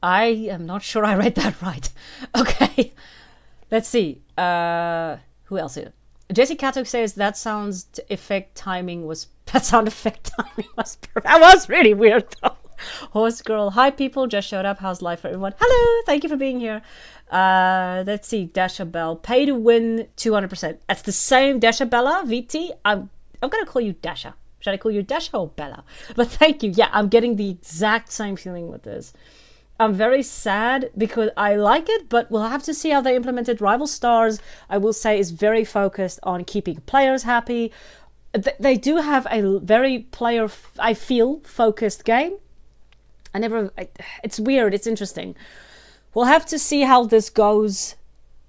I am not sure I read that right. Okay, let's see. Who else here? Jesse Kato says that sound effect timing was perfect. That was really weird though. Horse girl, hi people, just showed up. How's life for everyone? Hello, thank you for being here. Let's see, Dashabelle, pay to win 200%. That's the same Dashabella VT. I'm gonna call you Dasha. Should I call you Dasha or Bella? But thank you. Yeah, I'm getting the exact same feeling with this. I'm very sad because I like it, but we'll have to see how they implement it. Rival Stars, I will say, is very focused on keeping players happy. They do have a very player, I feel, focused game. It's weird, it's interesting. We'll have to see how this goes.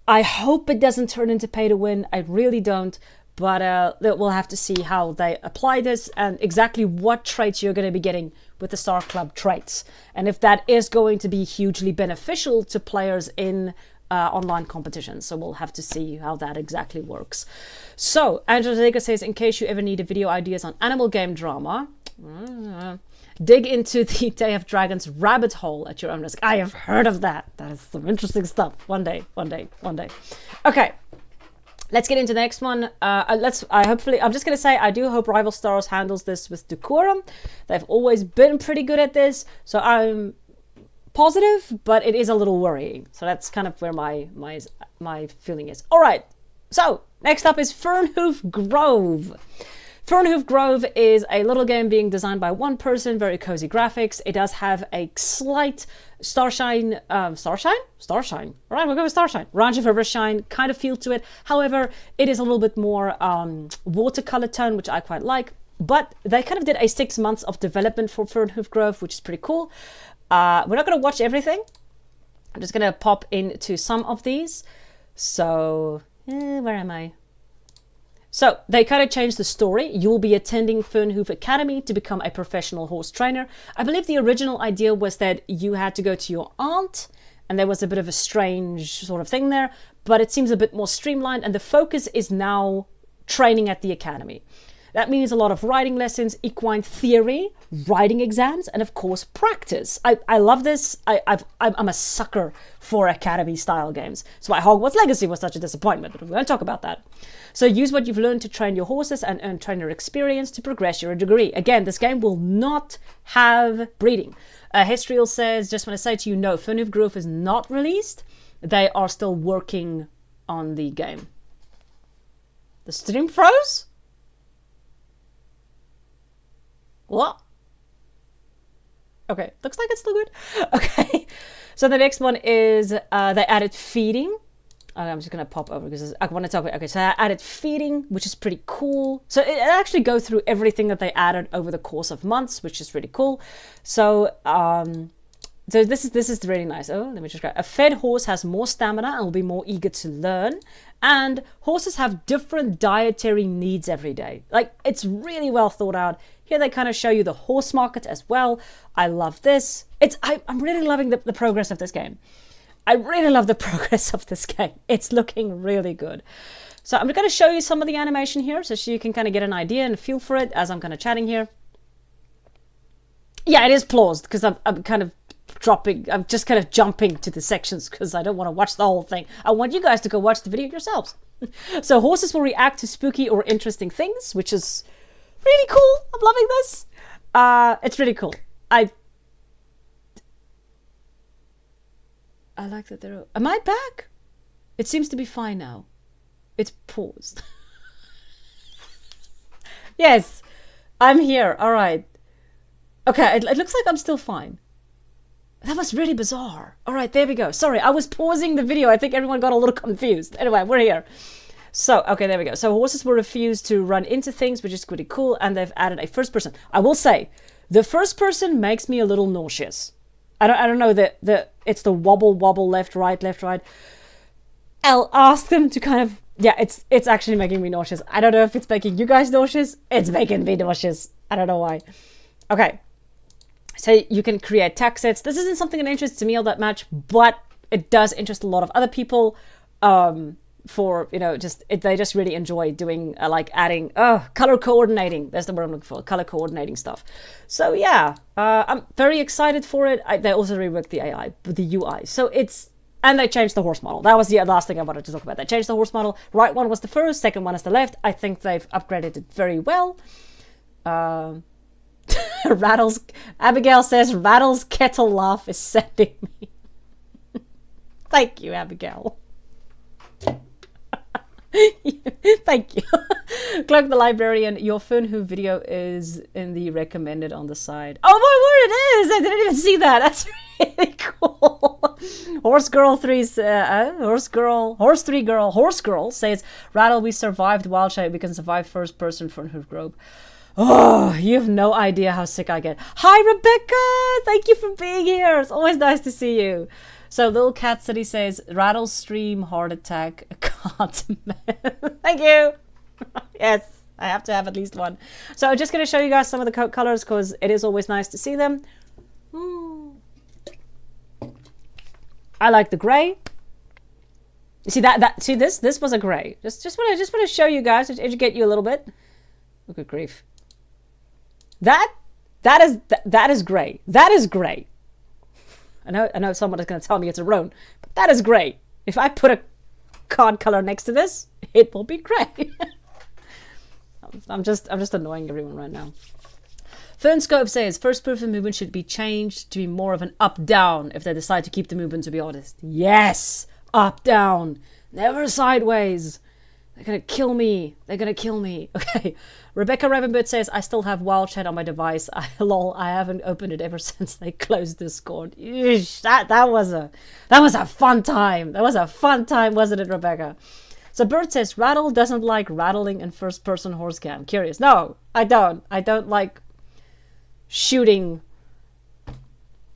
I hope it doesn't turn into pay to win. I really don't. But we'll have to see how they apply this and exactly what traits you're going to be getting with the Star Club traits. And if that is going to be hugely beneficial to players in online competitions. So we'll have to see how that exactly works. So Angelica says, in case you ever need video ideas on animal game drama, dig into the Day of Dragons rabbit hole at your own risk. I have heard of that. That is some interesting stuff. One day. Okay. Let's get into the next one. I'm just going to say, I do hope Rival Stars handles this with decorum. They've always been pretty good at this. So I'm positive, but it is a little worrying. So that's kind of where my feeling is. All right. So next up is Fernhoof Grove. Fernhoof Grove is a little game being designed by one person, very cozy graphics. It does have a slight Starshine. All right, we'll go with Starshine. Ranch of Rivershine kind of feel to it. However, it is a little bit more watercolor tone, which I quite like. But they kind of did a 6 months of development for Fernhoof Grove, which is pretty cool. We're not going to watch everything. I'm just going to pop into some of these. So, where am I? So they kind of changed the story. You'll be attending Fernhoof Academy to become a professional horse trainer. I believe the original idea was that you had to go to your aunt, and there was a bit of a strange sort of thing there, but it seems a bit more streamlined, and the focus is now training at the academy. That means a lot of riding lessons, equine theory, riding exams, and of course practice. I love this. I'm a sucker for academy style games. So why Hogwarts Legacy was such a disappointment, but we're going to talk about that. So use what you've learned to train your horses and earn trainer experience to progress your degree. Again, this game will not have breeding. Histriel says, just want to say to you, no, Fernhoof Grove is not released. They are still working on the game. The stream froze? What? Okay, looks like it's still good. Okay, so the next one is they added feeding. I'm just gonna pop over because I want to talk about. Okay, so I added feeding, which is pretty cool. So it actually go through everything that they added over the course of months, which is really cool. So so this is really nice. Oh, let me just go. A fed horse has more stamina and will be more eager to learn. And horses have different dietary needs every day. Like, it's really well thought out. Here they kind of show you the horse market as well. I love this. I'm really loving the progress of this game. I really love the progress of this game. It's looking really good. So I'm going to show you some of the animation here so you can kind of get an idea and feel for it as I'm kind of chatting here. Yeah, it is paused because I'm kind of dropping. I'm just kind of jumping to the sections because I don't want to watch the whole thing. I want you guys to go watch the video yourselves. So horses will react to spooky or interesting things, which is really cool. I'm loving this. It's really cool. I like that they're... Am I back? It seems to be fine now. It's paused. Yes, I'm here. All right. Okay, it looks like I'm still fine. That was really bizarre. All right, there we go. Sorry, I was pausing the video. I think everyone got a little confused. Anyway, we're here. So, okay, there we go. So horses will refuse to run into things, which is pretty cool. And they've added a first person. I will say, the first person makes me a little nauseous. I don't know it's the wobble left right. I'll ask them to kind of, yeah, it's actually making me nauseous. I don't know if it's making you guys nauseous. It's making me nauseous. I don't know why. Okay. So you can create tag sets. This isn't something that interests me all that much, but it does interest a lot of other people. For, you know, they just really enjoy doing like adding color coordinating. That's the word I'm looking for, color coordinating stuff. So yeah, I'm very excited for it. They also reworked the AI, the UI. So and they changed the horse model. That was the last thing I wanted to talk about. They changed the horse model. Right one was the first, second one is the left. I think they've upgraded it very well. Abigail says, Rattle's kettle laugh is sending me. Thank you, Abigail. Thank you. Cloak the Librarian, your Fernhoof video is in the recommended on the side. Oh my word, it is! I didn't even see that. That's really cool. Horse Girl 3 says, Rattle, we survived Wild Shape. We can survive first person Fernhoof Grove. Oh, you have no idea how sick I get. Hi, Rebecca! Thank you for being here. It's always nice to see you. So, Little Cat City says, Rattle stream heart attack. Can't. Thank you. Yes, I have to have at least one. So, I'm just going to show you guys some of the coat colors because it is always nice to see them. I like the gray. You see see this was a gray. Just want to show you guys, to educate you a little bit. Look at grief. That is gray. That is gray. I know someone is going to tell me it's a roan, but that is gray. If I put a card color next to this, it will be gray. I'm just annoying everyone right now. Fernscope says first person movement should be changed to be more of an up-down if they decide to keep the movement, to be honest. Yes! Up-down. Never sideways. They're gonna kill me. They're gonna kill me. Okay. Rebecca Ravenbird says, I still have Wild Chat on my device. Lol, I haven't opened it ever since they closed Discord. Eesh, that was a fun time. That was a fun time, wasn't it, Rebecca? So Bird says, Rattle doesn't like rattling in first-person horse cam. Curious. No, I don't. I don't like shooting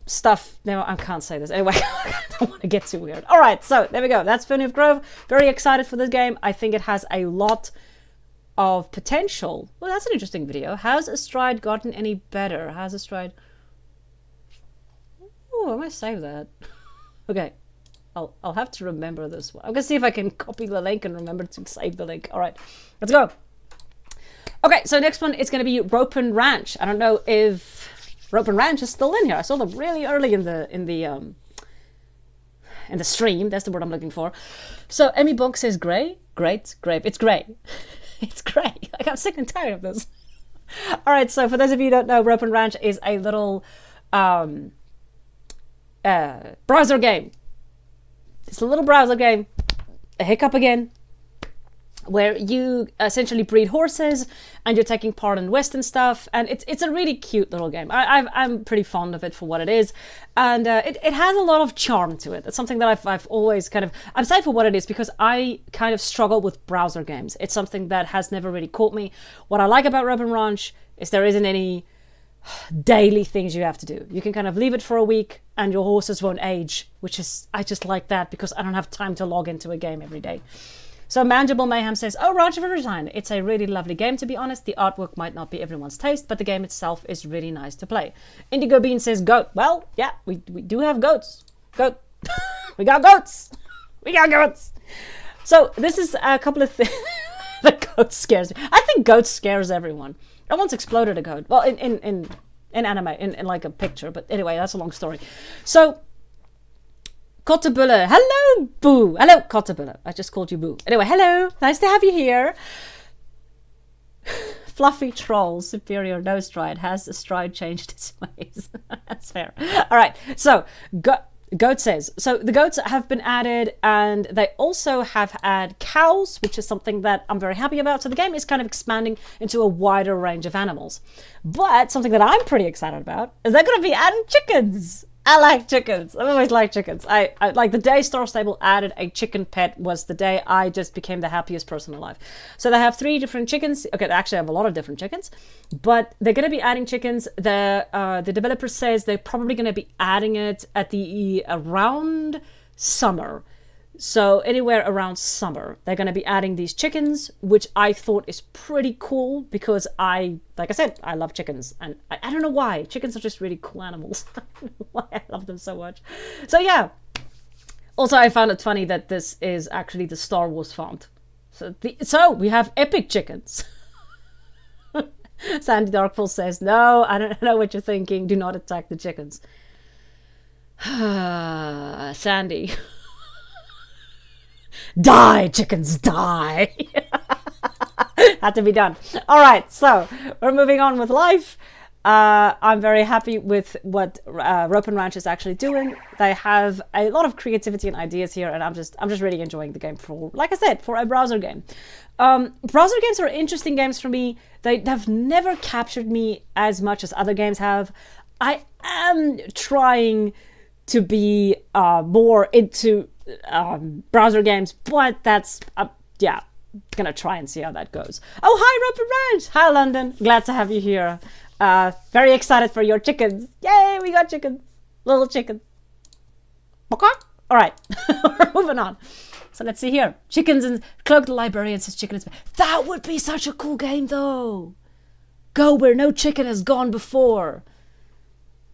stuff. No, I can't say this. Anyway, I don't want to get too weird. All right, so there we go. That's Fernhoof Grove. Very excited for this game. I think it has a lot of potential. Well, that's an interesting video. Has Astride gotten any better? Has Astride... Oh, I might save that. Okay. I'll have to remember this one. I'm going to see if I can copy the link and remember to save the link. All right, let's go. Okay, so next one is going to be Ropin Ranch. I don't know if Ropin Ranch is still in here. I saw them really early in the stream. That's the word I'm looking for. So Emmy Bonk says gray. Great, grape. It's gray. It's gray. Like, I'm sick and tired of this. All right, so for those of you who don't know, Ropin Ranch is a little browser game. It's a little browser game. A hiccup again. Where you essentially breed horses and you're taking part in Western stuff, and it's a really cute little game. I'm pretty fond of it for what it is, and it has a lot of charm to it. It's something that I've always kind of, I'm saying for what it is because I kind of struggle with browser games. It's something that has never really caught me. What I like about Ropin Ranch is there isn't any daily things you have to do. You can kind of leave it for a week and your horses won't age, which is, I just like that because I don't have time to log into a game every day. So Manageable Mayhem says, oh, Ranch of Rivershine. It's a really lovely game, to be honest. The artwork might not be everyone's taste, but the game itself is really nice to play. Indigo Bean says, goat. Well, yeah, we do have goats. Goat. We got goats. We got goats. So this is a couple of things. The goat scares me. I think goat scares everyone. I once exploded a goat. Well, in anime, in like a picture. But anyway, that's a long story. So... Kottebulle. Hello, Boo. Hello, Kottebulle. I just called you Boo. Anyway, hello. Nice to have you here. Fluffy Troll, Superior No Stride. Has Astride changed its ways? That's fair. All right. So, Goat says, so the goats have been added and they also have added cows, which is something that I'm very happy about. So the game is kind of expanding into a wider range of animals. But something that I'm pretty excited about is they're going to be adding chickens. I like chickens. I've always liked chickens. I like the day Star Stable added a chicken pet was the day I just became the happiest person alive. So they have 3 different chickens. Okay, they actually have a lot of different chickens, but they're going to be adding chickens. The developer says they're probably going to be adding it at the around summer. So anywhere around summer, they're going to be adding these chickens, which I thought is pretty cool because like I said, I love chickens. And I don't know why. Chickens are just really cool animals. I don't know why I love them so much. So yeah. Also, I found it funny that this is actually the Star Wars font. So we have epic chickens. Sandy Darkfall says, no, I don't know what you're thinking. Do not attack the chickens. Sandy. Die, chickens, die. Had to be done. All right, so we're moving on with life. I'm very happy with what Ropin Ranch is actually doing. They have a lot of creativity and ideas here, and I'm just really enjoying the game for, like I said, for a browser game. Browser games are interesting games for me. They have never captured me as much as other games have. I am trying to be more into browser games, but that's yeah, gonna try and see how that goes. Oh, hi Ropin Ranch! Hi London, glad to have you here. Very excited for your chickens. Yay, we got chickens. Little chickens. Okay. All right, we're moving on. So let's see here. Chickens and Cloak the Librarian says chicken is... That would be such a cool game though. Go where no chicken has gone before.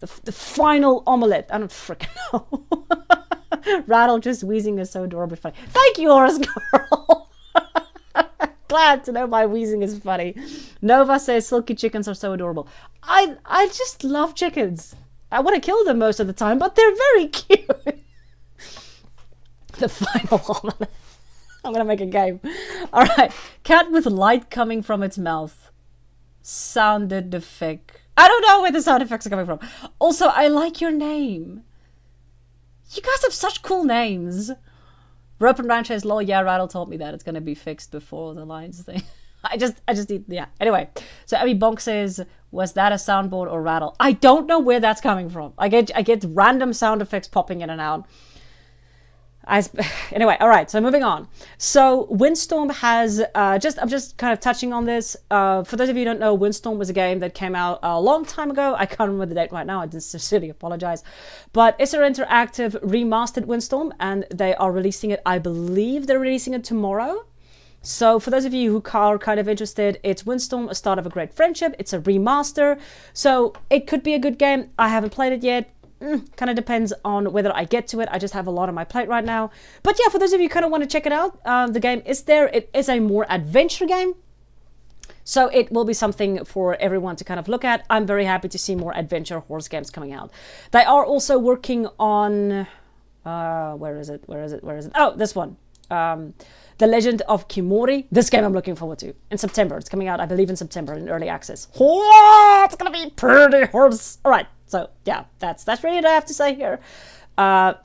The final omelette. I don't freaking know. Rattle just wheezing is so adorably funny. Thank you, Horus Girl. Glad to know my wheezing is funny. Nova says silky chickens are so adorable. I just love chickens. I want to kill them most of the time, but they're very cute. The final one. I'm gonna make a game. All right. Cat with light coming from its mouth. Sounded effect. I don't know where the sound effects are coming from. Also, I like your name. You guys have such cool names. Ropin Ranch says, lol, yeah, Rattle told me that it's going to be fixed before the lines thing. I just need, yeah. Anyway, so Abby Bonk says, was that a soundboard or Rattle? I don't know where that's coming from. I get random sound effects popping in and out. Anyway, all right, so moving on. So Windstorm has, I'm just kind of touching on this. For those of you who don't know, Windstorm was a game that came out a long time ago. I can't remember the date right now. I sincerely apologize. But it's an interactive remastered Windstorm, and they are releasing it, I believe they're releasing it tomorrow. So for those of you who are kind of interested, it's Windstorm, a start of a great friendship. It's a remaster, so it could be a good game. I haven't played it yet. Kind of depends on whether I get to it. I just have a lot on my plate right now. But yeah, for those of you who kind of want to check it out, the game is there. It is a more adventure game, so it will be something for everyone to kind of look at. I'm very happy to see more adventure horse games coming out. They are also working on... where is it? Oh, this one. The Legend of Kimori. This game I'm looking forward to. In September. It's coming out, I believe, in September in early access. Oh, it's going to be pretty horse. All right. So yeah, that's really what I have to say here.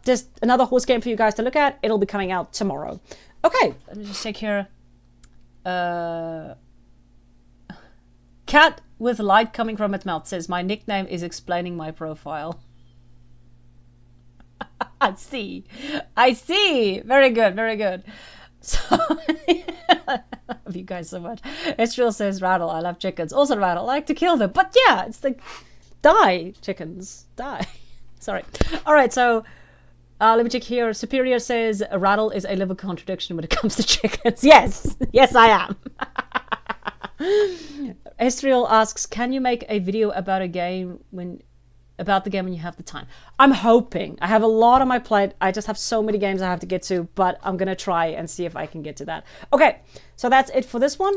Just another horse game for you guys to look at. It'll be coming out tomorrow. Okay, let me just check here. Cat with light coming from its mouth says, my nickname is explaining my profile. I see. Very good. So, I love you guys so much. Estriel says, Rattle, I love chickens. Also Rattle, I like to kill them. But yeah, it's like... Die, chickens, die. Sorry. All right, so let me check here. Superior says Rattle is a living contradiction when it comes to chickens. Yes, I am. Estriel asks, can you make a video about the game when you have the time? I'm hoping. I have a lot on my plate. I just have so many games I have to get to, but I'm gonna try and see if I can get to that. Okay, so that's it for this one.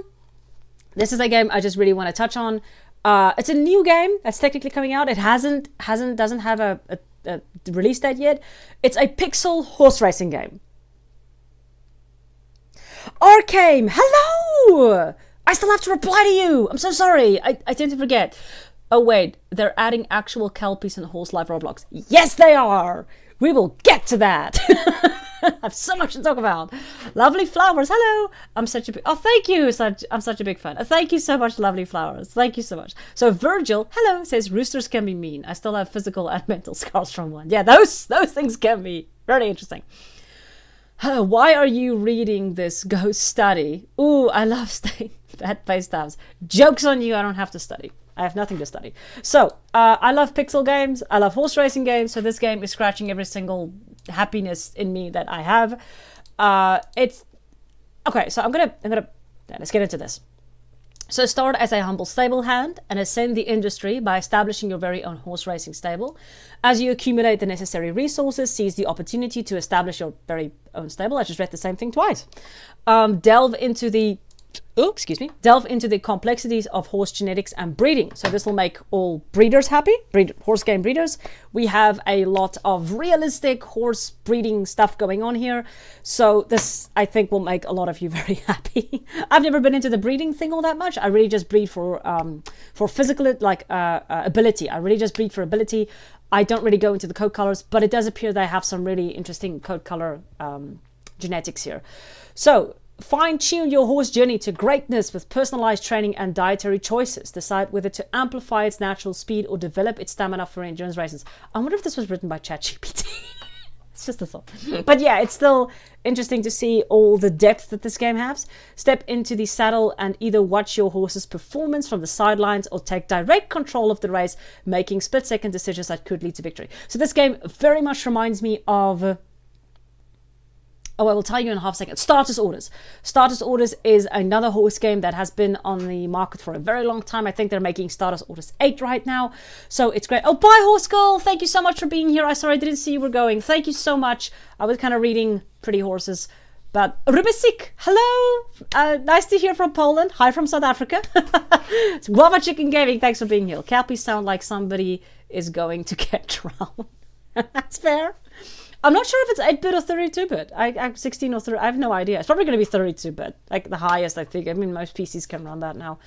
This is a game I just really want to touch on. It's a new game that's technically coming out. It doesn't have a release date yet. It's a pixel horse racing game. Arcane, hello! I still have to reply to you. I'm so sorry. I tend to forget. Oh wait, they're adding actual kelpies in Horse Life Roblox. Yes, they are. We will get to that. I have so much to talk about. Lovely flowers. Hello. I'm such a big... Oh, thank you. I'm such a big fan. Thank you so much, lovely flowers. Thank you so much. So Virgil, hello, says roosters can be mean. I still have physical and mental scars from one. Yeah, those things can be very interesting. Why are you reading this? Go study. Ooh, I love studying. Bad face tabs. Joke's on you. I don't have to study. I have nothing to study. So, I love pixel games. I love horse racing games. So this game is scratching every single happiness in me that I have. It's... Okay, so I'm gonna... Let's get into this. So start as a humble stable hand and ascend the industry by establishing your very own horse racing stable. As you accumulate the necessary resources, seize the opportunity to establish your very own stable. I just read the same thing twice. Delve into the delve into the complexities of horse genetics and breeding. So this will make all breeders happy, horse game breeders. We have a lot of realistic horse breeding stuff going on here. So this, I think, will make a lot of you very happy. I've never been into the breeding thing all that much. I really just breed for physical, like ability. I really just breed for ability. I don't really go into the coat colors, but it does appear they have some really interesting coat color genetics here. So fine-tune your horse journey to greatness with personalized training and dietary choices. Decide whether to amplify its natural speed or develop its stamina for endurance races. I wonder if this was written by ChatGPT. It's just a thought. But yeah, it's still interesting to see all the depth that this game has. Step into the saddle and either watch your horse's performance from the sidelines or take direct control of the race, making split-second decisions that could lead to victory. So this game very much reminds me of... I will tell you in half a second. Starters Orders. Starters Orders is another horse game that has been on the market for a very long time. I think they're making Starters Orders 8 right now. So it's great. Oh, bye, Horse Girl. Thank you so much for being here. Sorry, I didn't see you were going. Thank you so much. I was kind of reading Pretty Horses. But Rubisik, hello. Nice to hear from Poland. Hi from South Africa. It's Guava Chicken Gaming. Thanks for being here. Kelpies sound like somebody is going to get drowned. That's fair. I'm not sure if it's 8-bit or 32-bit. I'm 16 or 30. I have no idea. It's probably going to be 32-bit, like the highest, I think. I mean, most PCs can run that now.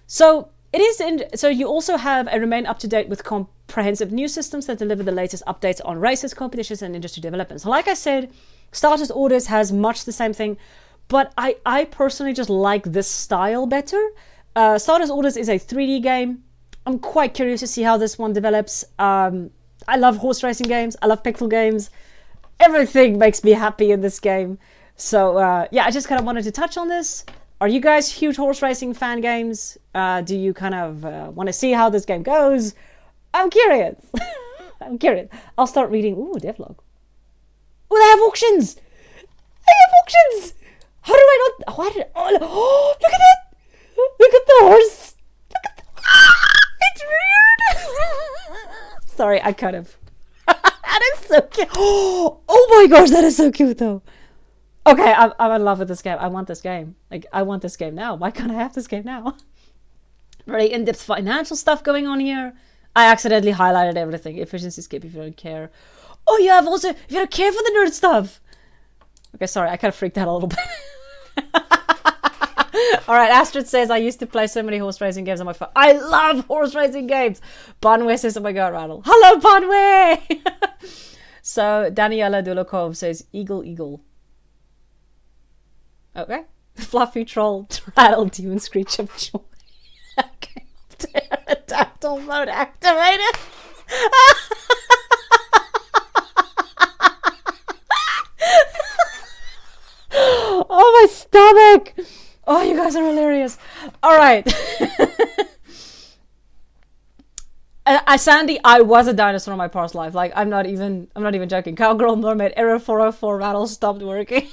So it is. So you also have a remain up to date with comprehensive new systems that deliver the latest updates on races, competitions, and industry developments. So like I said, Starters Orders has much the same thing, but I personally just like this style better. Starters Orders is a 3D game. I'm quite curious to see how this one develops. I love horse racing games. I love pixel games. Everything makes me happy in this game. So yeah, I just kind of wanted to touch on this. Are you guys huge horse racing fan games? Do you kind of want to see how this game goes? I'm curious. I'm curious. I'll start reading. Ooh, devlog. Oh, they have auctions. They have auctions. How do I not? Why did? Oh, look at that. Look at the horse. Look at the, it's weird. Sorry, I kind of. That is so cute. Oh my gosh, that is so cute though. Okay, I'm in love with this game. I want this game. Like, I want this game now. Why can't I have this game now? Very in-depth financial stuff going on here. I accidentally highlighted everything. Efficiency skip if you don't care. Oh, you have also, if you don't care for the nerd stuff. Okay, sorry, I kind of freaked out a little bit. Alright, Astride says, I used to play so many horse racing games on my phone. I love horse racing games. Bonway says, oh my god, Rattle. Hello, Bonway! So, Daniela Dulokov says, Eagle, Eagle. Okay. Fluffy Troll, Rattle, Demon Screech of Joy. Okay. Pterodactyl mode activated. Oh, my stomach! Oh, you guys are hilarious. All right. Sandy, I was a dinosaur in my past life. Like, I'm not even joking. Cowgirl Mermaid, error 404, Rattle stopped working.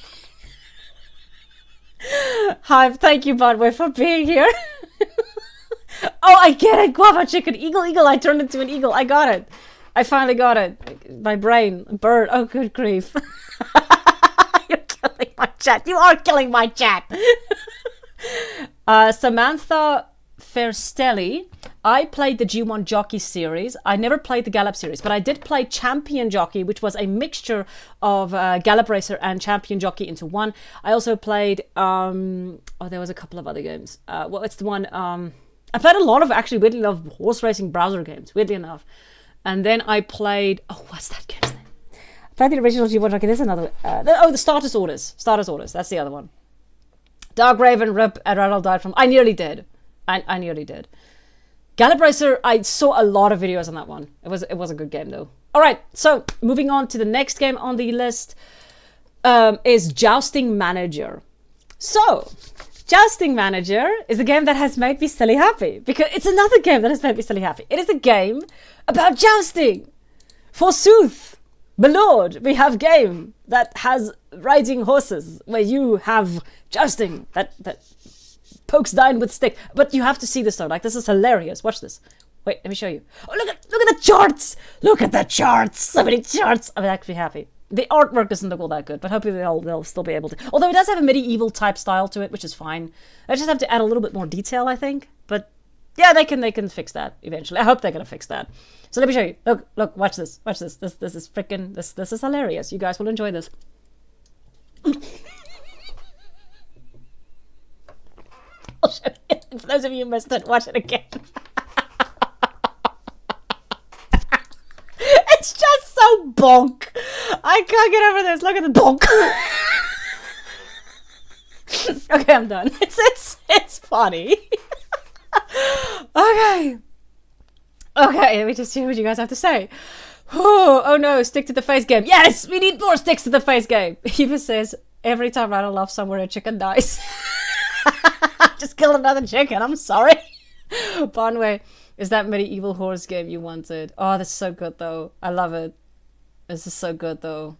Hive, thank you, Budway, for being here. Oh, I get it. Guava Chicken, Eagle, Eagle. I turned into an eagle. I got it. I finally got it. My brain, bird. Oh, good grief. You're killing my chat. You are killing my chat. Samantha Ferstelli. I played the G1 Jockey series. I never played the Gallop series, but I did play Champion Jockey, which was a mixture of Gallop Racer and Champion Jockey into one. I also played, oh, there was a couple of other games. Well, it's the one, I played a lot of, actually, weirdly enough, horse racing browser games, weirdly enough. And then I played, oh, what's that game's name? I played the original G1 Jockey. There's another, the Starters Orders. Starters Orders, that's the other one. Dark Raven, Rip, and Rattle died from, I nearly did. I nearly did. Gallop Racer, I saw a lot of videos on that one. It was a good game though. All right, so moving on to the next game on the list is Jousting Manager. So, Jousting Manager is a game that has made me silly happy because it's another game that has made me silly happy. It is a game about jousting. Forsooth, my lord, we have game that has riding horses where you have jousting that pokes down with stick. But you have to see this though. Like, this is hilarious. Watch this. Wait, let me show you. Oh, look at the charts. Look at the charts. So many charts. I'm actually happy. The artwork doesn't look all that good, but hopefully they'll still be able to. Although it does have a medieval type style to it, which is fine. I just have to add a little bit more detail, I think. But yeah, they can fix that eventually. I hope they're gonna fix that. So let me show you. Look, watch this. Watch this. This is freaking this is hilarious. You guys will enjoy this. I'll show you. For those of you who missed it, watch it again. It's just so bonk. I can't get over this. Look at the bonk. Okay, I'm done. It's funny. Okay, let me just see what you guys have to say. Oh no, stick to the face game. Yes, we need more sticks to the face game. Eva says, every time I don't love somewhere a chicken dies. Just killed another chicken, I'm sorry. Bonway, is that medieval horse game you wanted? Oh, that's so good though. I love it. This is so good though.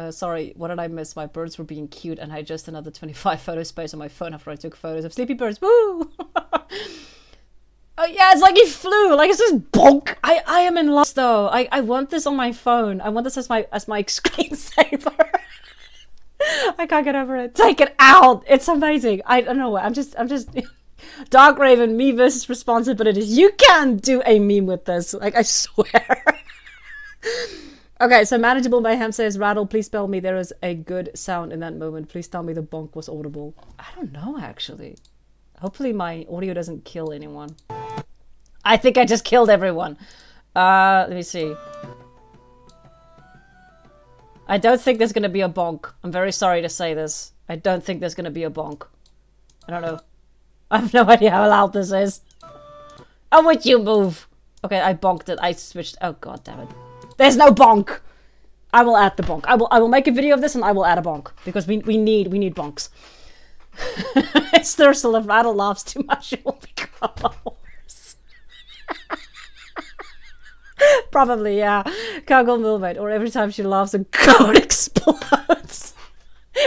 Sorry, what did I miss? My birds were being cute and I had just another 25 photo space on my phone after I took photos of sleepy birds. Woo! Oh yeah, it's like he flew. Like it's just bonk. I am in love though. I want this on my phone. I want this as my screensaver. I can't get over it. Take it out. It's amazing. I don't know. I'm just Dark Raven, me versus responsibilities. You can't do a meme with this. Like I swear. Okay, so Manageable Mayhem says, Rattle, please spell me. There is a good sound in that moment. Please tell me the bonk was audible. I don't know actually. Hopefully my audio doesn't kill anyone. I think I just killed everyone. Let me see. I don't think there's gonna be a bonk. I'm very sorry to say this. I don't think there's gonna be a bonk. I don't know. I have no idea how loud this is. Oh, would you move? Okay, I bonked it. I switched. Oh god damn it. There's no bonk. I will add the bonk. I will make a video of this and I will add a bonk because we need bonks. It's Thursday. If Rattle laughs too much, it will become a horse. Probably, yeah. Cargill Millmate, or every time she laughs, a goat explodes.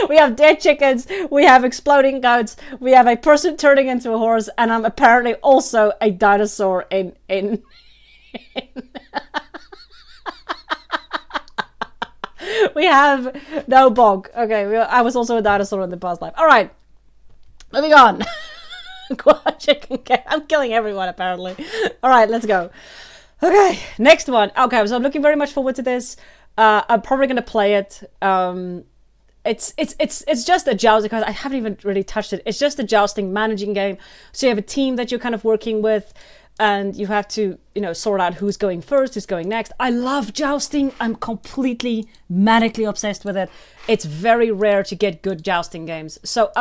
We have dead chickens, we have exploding goats, we have a person turning into a horse, and I'm apparently also a dinosaur in We have no bonk. Okay, I was also a dinosaur in the past life. Alright. Moving on. Quad chicken game. I'm killing everyone apparently. Alright, let's go. Okay, next one. Okay, so I'm looking very much forward to this. I'm probably gonna play it. It's just a jousting, because I haven't even really touched it. It's just a jousting managing game. So you have a team that you're kind of working with, and you have to, you know, sort out who's going first, who's going next. I love jousting. I'm completely manically obsessed with it. It's very rare to get good jousting games. So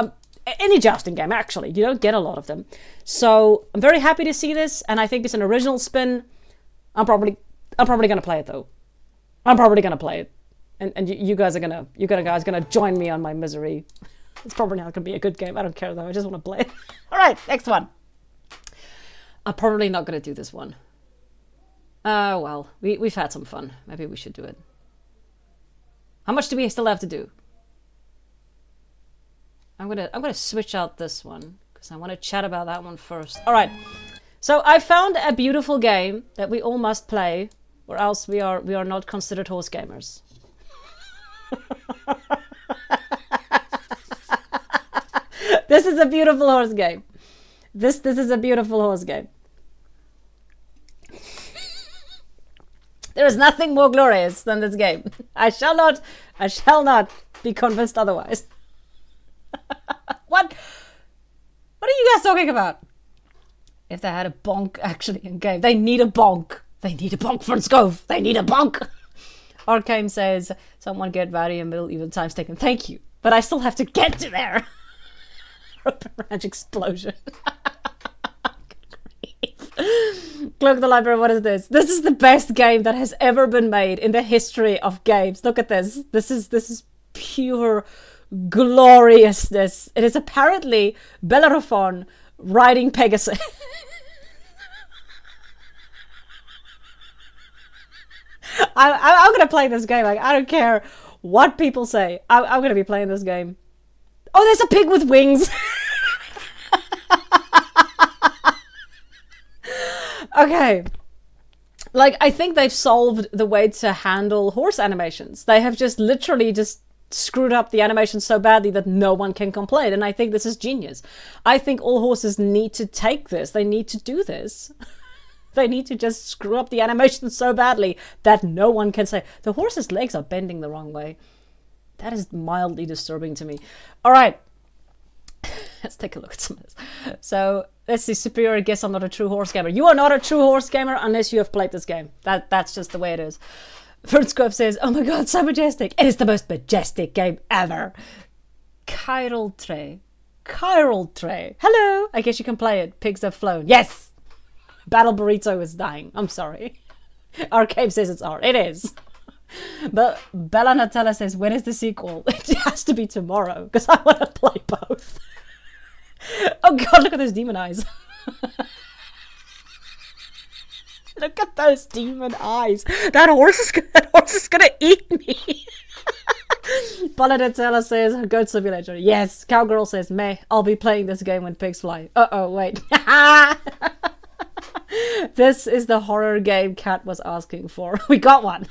any jousting game actually, you don't get a lot of them. So I'm very happy to see this, and I think it's an original spin. I'm probably gonna play it though. I'm probably gonna play it, and you guys are gonna join me on my misery. It's probably not gonna be a good game. I don't care though. I just want to play it. All right, next one. I'm probably not gonna do this one. Well, we've had some fun. Maybe we should do it. How much do we still have to do? I'm gonna switch out this one because I want to chat about that one first. All right. So I found a beautiful game that we all must play, or else we are not considered horse gamers. This is a beautiful horse game. This is a beautiful horse game. There is nothing more glorious than this game. I shall not be convinced otherwise. What are you guys talking about? If they had a bonk actually in game. They need a bonk. They need a bonk for Scove. They need a bonk. Arcane says, someone get Vardy in middle even times taken. Thank you. But I still have to get to there. Ropin Ranch explosion. Cloak the Library, what is this? This is the best game that has ever been made in the history of games. Look at this. This is pure gloriousness. It is apparently Bellerophon riding Pegasus. I'm gonna play this game. Like, I don't care what people say. I'm gonna be playing this game. Oh, there's a pig with wings. Okay, Like, I think they've solved the way to handle horse animations. They have just literally just screwed up the animation so badly that no one can complain. And I think this is genius. I think all horses need to take this. They need to do this. They need to just screw up the animation so badly that no one can say, the horse's legs are bending the wrong way. That is mildly disturbing to me. All right. Let's take a look at some of this. So let's see. Superior, guess I'm not a true horse gamer. You are not a true horse gamer unless you have played this game. That's just the way it is. Fernhoof Grove says, oh my god, so majestic. It is the most majestic game ever. Chiral Tray. Hello. I guess you can play it. Pigs have flown. Yes. Battle Burrito is dying. I'm sorry. Arcade says it's art. It is. But Bella Natella says, when is the sequel? It has to be tomorrow, because I want to play both. Oh god, look at those demon eyes. Look at those demon eyes. That horse is gonna eat me. Bella Natella says, Goat Simulator. Yes. Cowgirl says, meh, I'll be playing this game when pigs fly. Uh-oh, wait. This is the horror game Kat was asking for. We got one.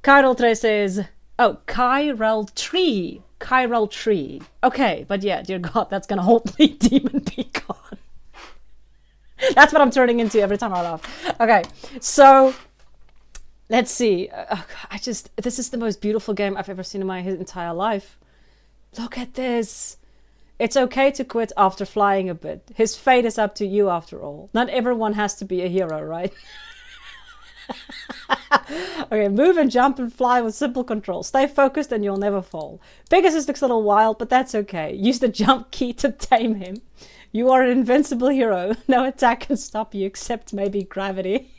Chiral Tree says, oh, Chiral Tree. Okay, but yeah, dear God, that's gonna hold me, demon pecan. That's what I'm turning into every time I laugh. Okay, so let's see. This is the most beautiful game I've ever seen in my entire life. Look at this. It's okay to quit after flying a bit. His fate is up to you after all. Not everyone has to be a hero, right? Okay, move and jump and fly with simple controls. Stay focused and you'll never fall. Pegasus looks a little wild, but that's okay. Use the jump key to tame him. You are an invincible hero. No attack can stop you except maybe gravity.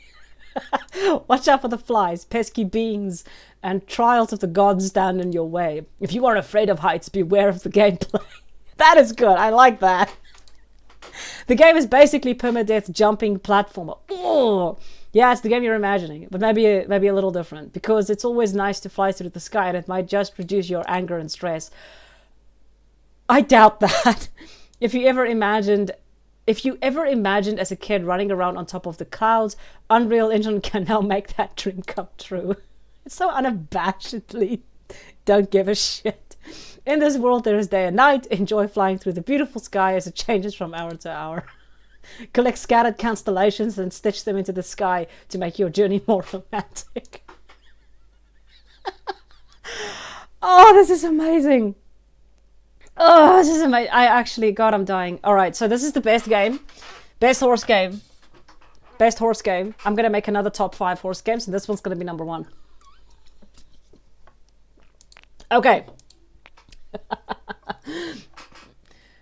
Watch out for the flies, pesky beings, and trials of the gods stand in your way. If you are afraid of heights, beware of the gameplay. That is good. I like that. The game is basically permadeath jumping platformer. Oh! Yeah, it's the game you're imagining, but maybe a little different, because it's always nice to fly through the sky and it might just reduce your anger and stress. I doubt that. If you ever imagined as a kid running around on top of the clouds, Unreal Engine can now make that dream come true. It's so unabashedly don't give a shit. In this world there is day and night. Enjoy flying through the beautiful sky as it changes from hour to hour. Collect scattered constellations and stitch them into the sky to make your journey more romantic. Oh, this is amazing. Oh, this is amazing. God, I'm dying. All right, so this is the best game. Best horse game. I'm going to make another top 5 horse games, and this one's going to be number 1. Okay.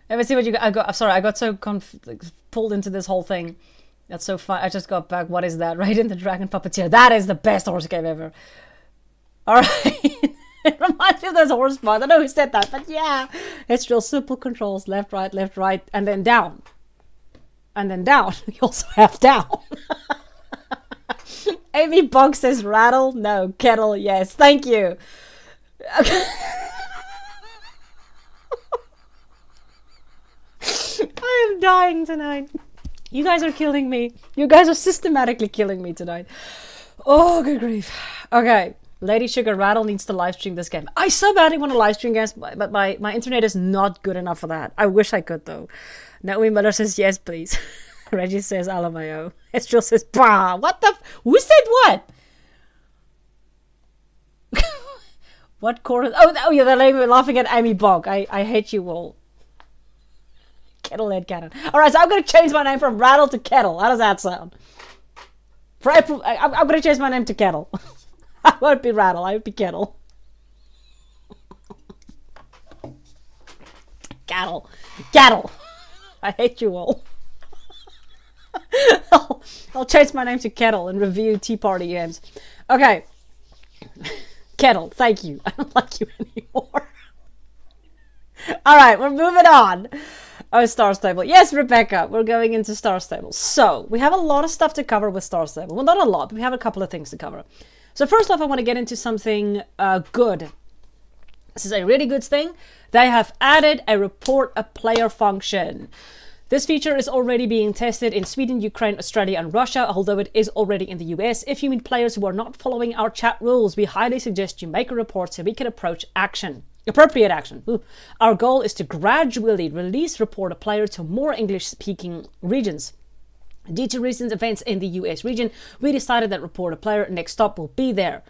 Let me see what you got. I got so pulled into this whole thing. That's so fun. I just got back. What is that? Right in the Dragon Puppeteer. That is the best horse game ever. All right. It reminds me of those horse spots. I don't know who said that, but yeah. It's real simple controls. Left, right, and then down. And then down. You also have down. Amy Bog says rattle. No. Kettle. Yes. Thank you. Okay. I am dying tonight. You guys are killing me. You guys are systematically killing me tonight. Oh, good grief. Okay. Lady Sugar Rattle needs to live stream this game. I so badly want to live stream games, but my internet is not good enough for that. I wish I could, though. Naomi Miller says, yes, please. Reggie says, Alamayo. Estrel says, bah. What the? Who said what? What chorus? Oh, yeah, they're laughing at Amy Bog. I hate you all. Kettlehead Cannon. Alright, so I'm going to change my name from Rattle to Kettle. How does that sound? For April, I'm going to change my name to Kettle. I won't be Rattle, I would be Kettle. Cattle. I hate you all. I'll change my name to Kettle and review Tea Party games. Okay. Kettle, thank you. I don't like you anymore. Alright, we're moving on. Oh, Star Stable. Yes, Rebecca, we're going into Star Stable. So, we have a lot of stuff to cover with Star Stable. Well, not a lot, but we have a couple of things to cover. So first off, I want to get into something good. This is a really good thing. They have added a report a player function. This feature is already being tested in Sweden, Ukraine, Australia and Russia, although it is already in the US. If you meet players who are not following our chat rules, we highly suggest you make a report so we can approach appropriate action. Ooh. Our goal is to gradually release report a player to more English-speaking regions. Due to recent events in the US region, we decided that report a player next stop will be there.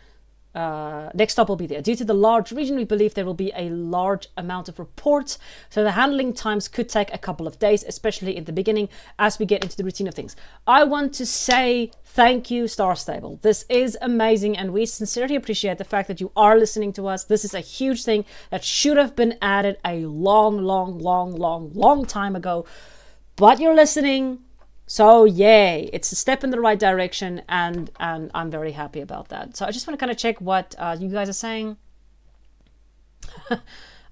Due to the large region, we believe there will be a large amount of reports, so the handling times could take a couple of days, especially in the beginning as we get into the routine of things. I want to say thank you, Star Stable. This is amazing, and we sincerely appreciate the fact that you are listening to us. This is a huge thing that should have been added a long time ago, but you're listening. So yay, it's a step in the right direction, and I'm very happy about that. So I just want to kind of check what you guys are saying.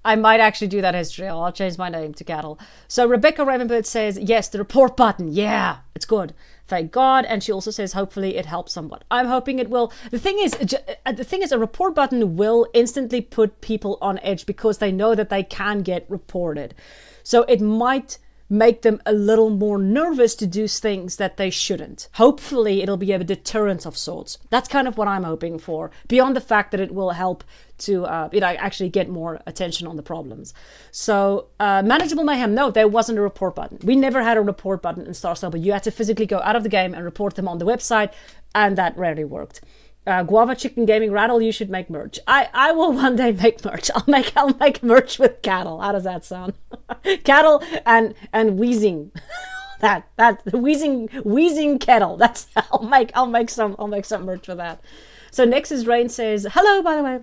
I might actually do that history. I'll change my name to Cattle. So Rebecca Ravenbird says, yes, the report button. Yeah, it's good. Thank God. And she also says, hopefully it helps somewhat. I'm hoping it will. The thing is, a report button will instantly put people on edge because they know that they can get reported. So it might make them a little more nervous to do things that they shouldn't. Hopefully it'll be a deterrent of sorts. That's kind of what I'm hoping for, beyond the fact that it will help to actually get more attention on the problems. So Manageable Mayhem, no, there wasn't a report button. We never had a report button in Star Stable. You had to physically go out of the game and report them on the website, and that rarely worked. Guava Chicken Gaming Rattle, you should make merch. I will one day make merch. I'll make merch with cattle. How does that sound? Cattle and wheezing. that the wheezing kettle. That's I'll make some merch for that. So Nexus Rain says, hello, by the way.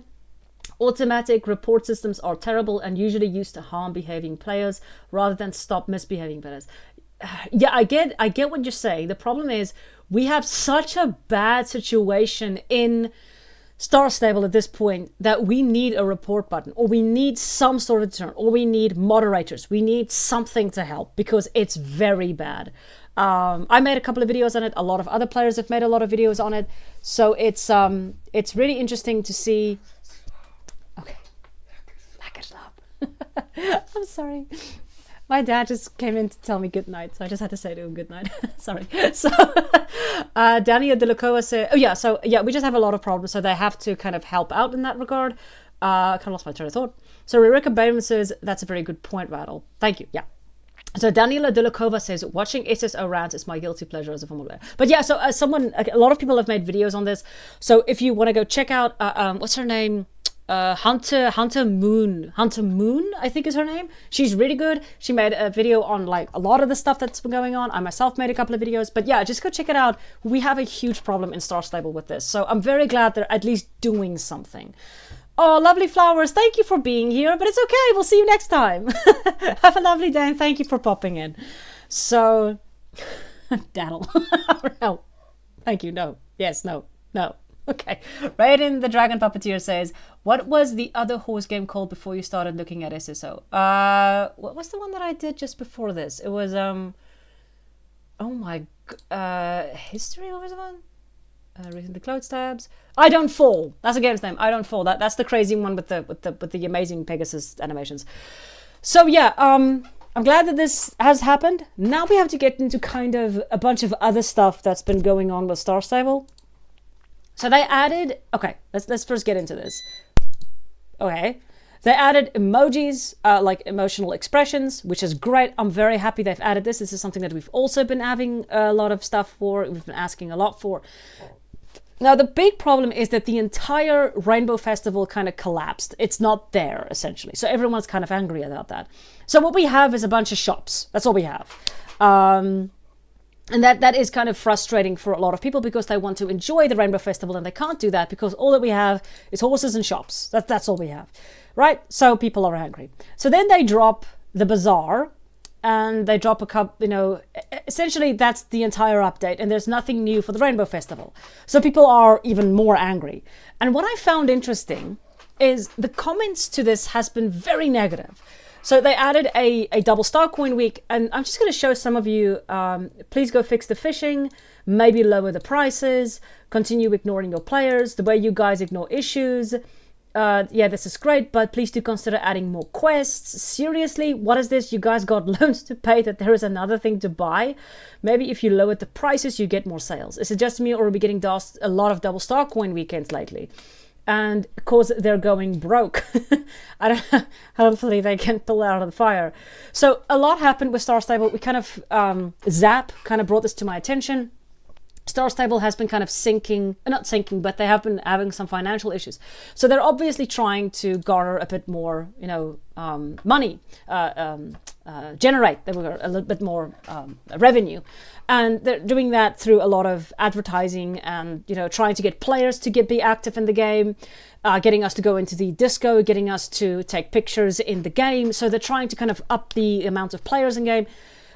Automatic report systems are terrible and usually used to harm behaving players rather than stop misbehaving players. Yeah, I get what you're saying. The problem is we have such a bad situation in Star Stable at this point that we need a report button, or we need some sort of deterrent, or we need moderators. We need something to help because it's very bad. I made a couple of videos on it. A lot of other players have made a lot of videos on it. So it's really interesting to see. Okay, back it up. I'm sorry. My dad just came in to tell me good night, so I just had to say to him good night. Sorry. So Dania Delacoa said, we just have a lot of problems, so they have to kind of help out in that regard. I kind of lost my train of thought. So Rebecca Bayman says, that's a very good point, Rattle. Thank you. Yeah. So Daniela Delakova says, watching SSO rant is my guilty pleasure as a former player. But yeah, so a lot of people have made videos on this. So if you want to go check out, what's her name? Hunter Moon, I think is her name. She's really good. She made a video on like a lot of the stuff that's been going on. I myself made a couple of videos, but yeah, just go check it out. We have a huge problem in Star Stable with this, so I'm very glad they're at least doing something. Oh, lovely flowers, thank you for being here, but it's okay, we'll see you next time. Have a lovely day and thank you for popping in. So Daddle. No, thank you. No, yes, no. Okay, Raiden the Dragon Puppeteer says, what was the other horse game called before you started looking at SSO? What was the one that I did just before this? It was, History, what was the one? Recently closed tabs. I Don't Fall. That's the game's name. I Don't Fall. That's the crazy one with the amazing Pegasus animations. So yeah, I'm glad that this has happened. Now we have to get into kind of a bunch of other stuff that's been going on with Star Stable. So they added, okay, let's first get into this. Okay, they added emojis, like emotional expressions, which is great. I'm very happy they've added this. This is something that we've also been having a lot of stuff for. We've been asking a lot for. Now, the big problem is that the entire Rainbow Festival kind of collapsed. It's not there, essentially. So everyone's kind of angry about that. So what we have is a bunch of shops. That's all we have. And that is kind of frustrating for a lot of people because they want to enjoy the Rainbow Festival and they can't do that because all that we have is horses and shops. That's all we have, right? So people are angry. So then they drop the bazaar and they drop a couple, essentially that's the entire update and there's nothing new for the Rainbow Festival. So people are even more angry. And what I found interesting is the comments to this has been very negative. So they added a double star coin week, and I'm just going to show some of you, please go fix the phishing, maybe lower the prices, continue ignoring your players, the way you guys ignore issues, yeah, this is great, but please do consider adding more quests. Seriously, what is this? You guys got loans to pay that there is another thing to buy? Maybe if you lowered the prices, you get more sales. Is it just me, or are we getting a lot of double star coin weekends lately? And of course, they're going broke. Hopefully they can pull it out of the fire. So a lot happened with Star Stable. We kind of, Zap kind of brought this to my attention. Star Stable has been kind of sinking, not sinking, but they have been having some financial issues. So they're obviously trying to garner a bit more, you know, money, generate a little bit more revenue. And they're doing that through a lot of advertising and, you know, trying to get players to be active in the game, getting us to go into the disco, getting us to take pictures in the game. So they're trying to kind of up the amount of players in game.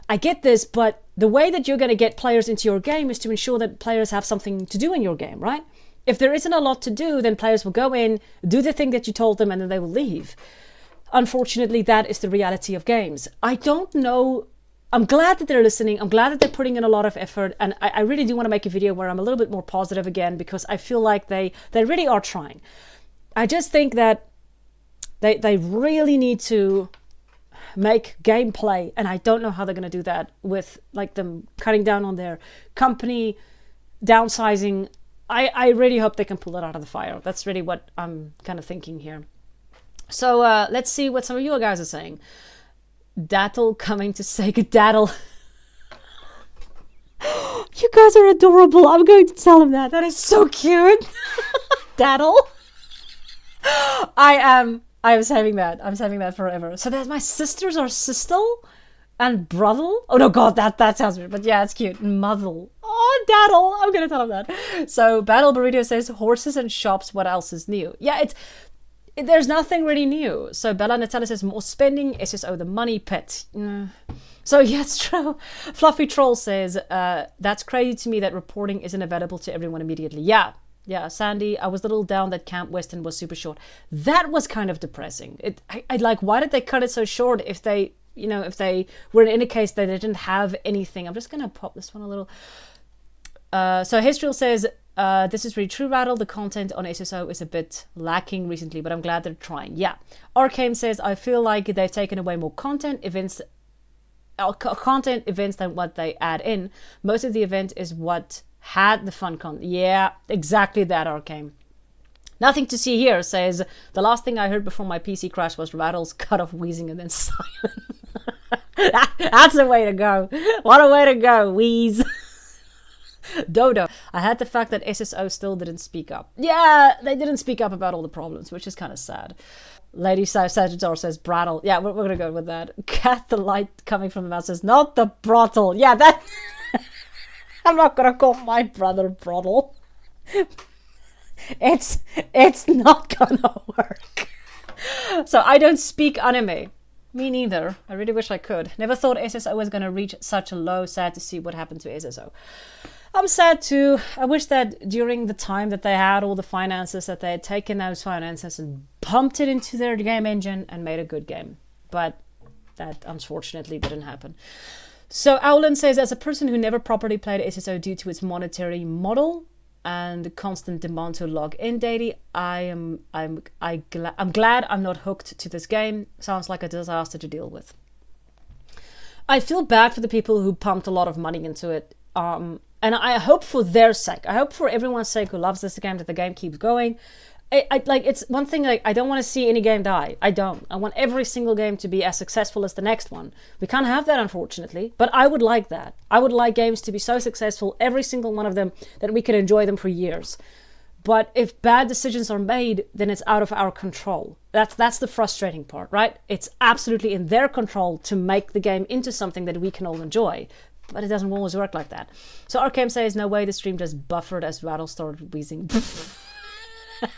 I get this, but the way that you're going to get players into your game is to ensure that players have something to do in your game, right? If there isn't a lot to do, then players will go in, do the thing that you told them, and then they will leave. Unfortunately, that is the reality of games. I don't know. I'm glad that they're listening. I'm glad that they're putting in a lot of effort. And I really do want to make a video where I'm a little bit more positive again, because I feel like they really are trying. I just think that they really need to make gameplay, and I don't know how they're going to do that with like them cutting down on their company, downsizing. I really hope they can pull it out of the fire. That's really what I'm kind of thinking here. So let's see what some of you guys are saying. Dattle coming to say Daddle. You guys are adorable. I'm going to tell him that. That is so cute. Daddle. I am saving that. I'm saving that forever. So that my sisters are Sistel and Brothel. Oh no, God, that sounds weird. But yeah, it's cute. Muzzle. Oh, Daddle. I'm gonna tell him that. So Battle Burrito says horses and shops. What else is new? Yeah, there's nothing really new. So Bella Natalia says more spending. SSO the money pit. So yeah, it's true. Fluffy Troll says that's crazy to me that reporting isn't available to everyone immediately. Yeah, Sandy, I was a little down that Camp Western was super short. That was kind of depressing. I like, why did they cut it so short if they, you know, if they were in a case that they didn't have anything? I'm just going to pop this one a little. So Histriel says, this is really true, Rattle. The content on SSO is a bit lacking recently, but I'm glad they're trying. Yeah. Arcane says, I feel like they've taken away more content events than what they add in. Most of the event is what had the fun content. Yeah, exactly that, Arcane. Nothing to see here, says, the last thing I heard before my PC crash was Rattle's cut off wheezing and then silent. That's the way to go. What a way to go, wheeze. Dodo, I had the fact that SSO still didn't speak up. Yeah, they didn't speak up about all the problems, which is kind of sad. Lady Sagittarius says Brattle. Yeah, we're gonna go with that. Cat the light coming from the mouth says, not the Brottle. Yeah, that... I'm not gonna call my brother Brottle. It's not gonna work. So I don't speak anime. Me neither. I really wish I could. Never thought SSO was gonna reach such a low. Sad to see what happened to SSO. I'm sad too. I wish that during the time that they had all the finances, that they had taken those finances and pumped it into their game engine and made a good game. But that unfortunately didn't happen. So Owlin says, as a person who never properly played SSO due to its monetary model and the constant demand to log in daily, I'm glad I'm not hooked to this game. Sounds like a disaster to deal with. I feel bad for the people who pumped a lot of money into it. And I hope for their sake, I hope for everyone's sake who loves this game, that the game keeps going. Like, it's one thing, like, I don't want to see any game die. I don't. I want every single game to be as successful as the next one. We can't have that, unfortunately, but I would like that. I would like games to be so successful, every single one of them, that we can enjoy them for years. But if bad decisions are made, then it's out of our control. That's the frustrating part, right? It's absolutely in their control to make the game into something that we can all enjoy. But it doesn't always work like that. So Arkham says, no way the stream just buffered as Rattle started wheezing.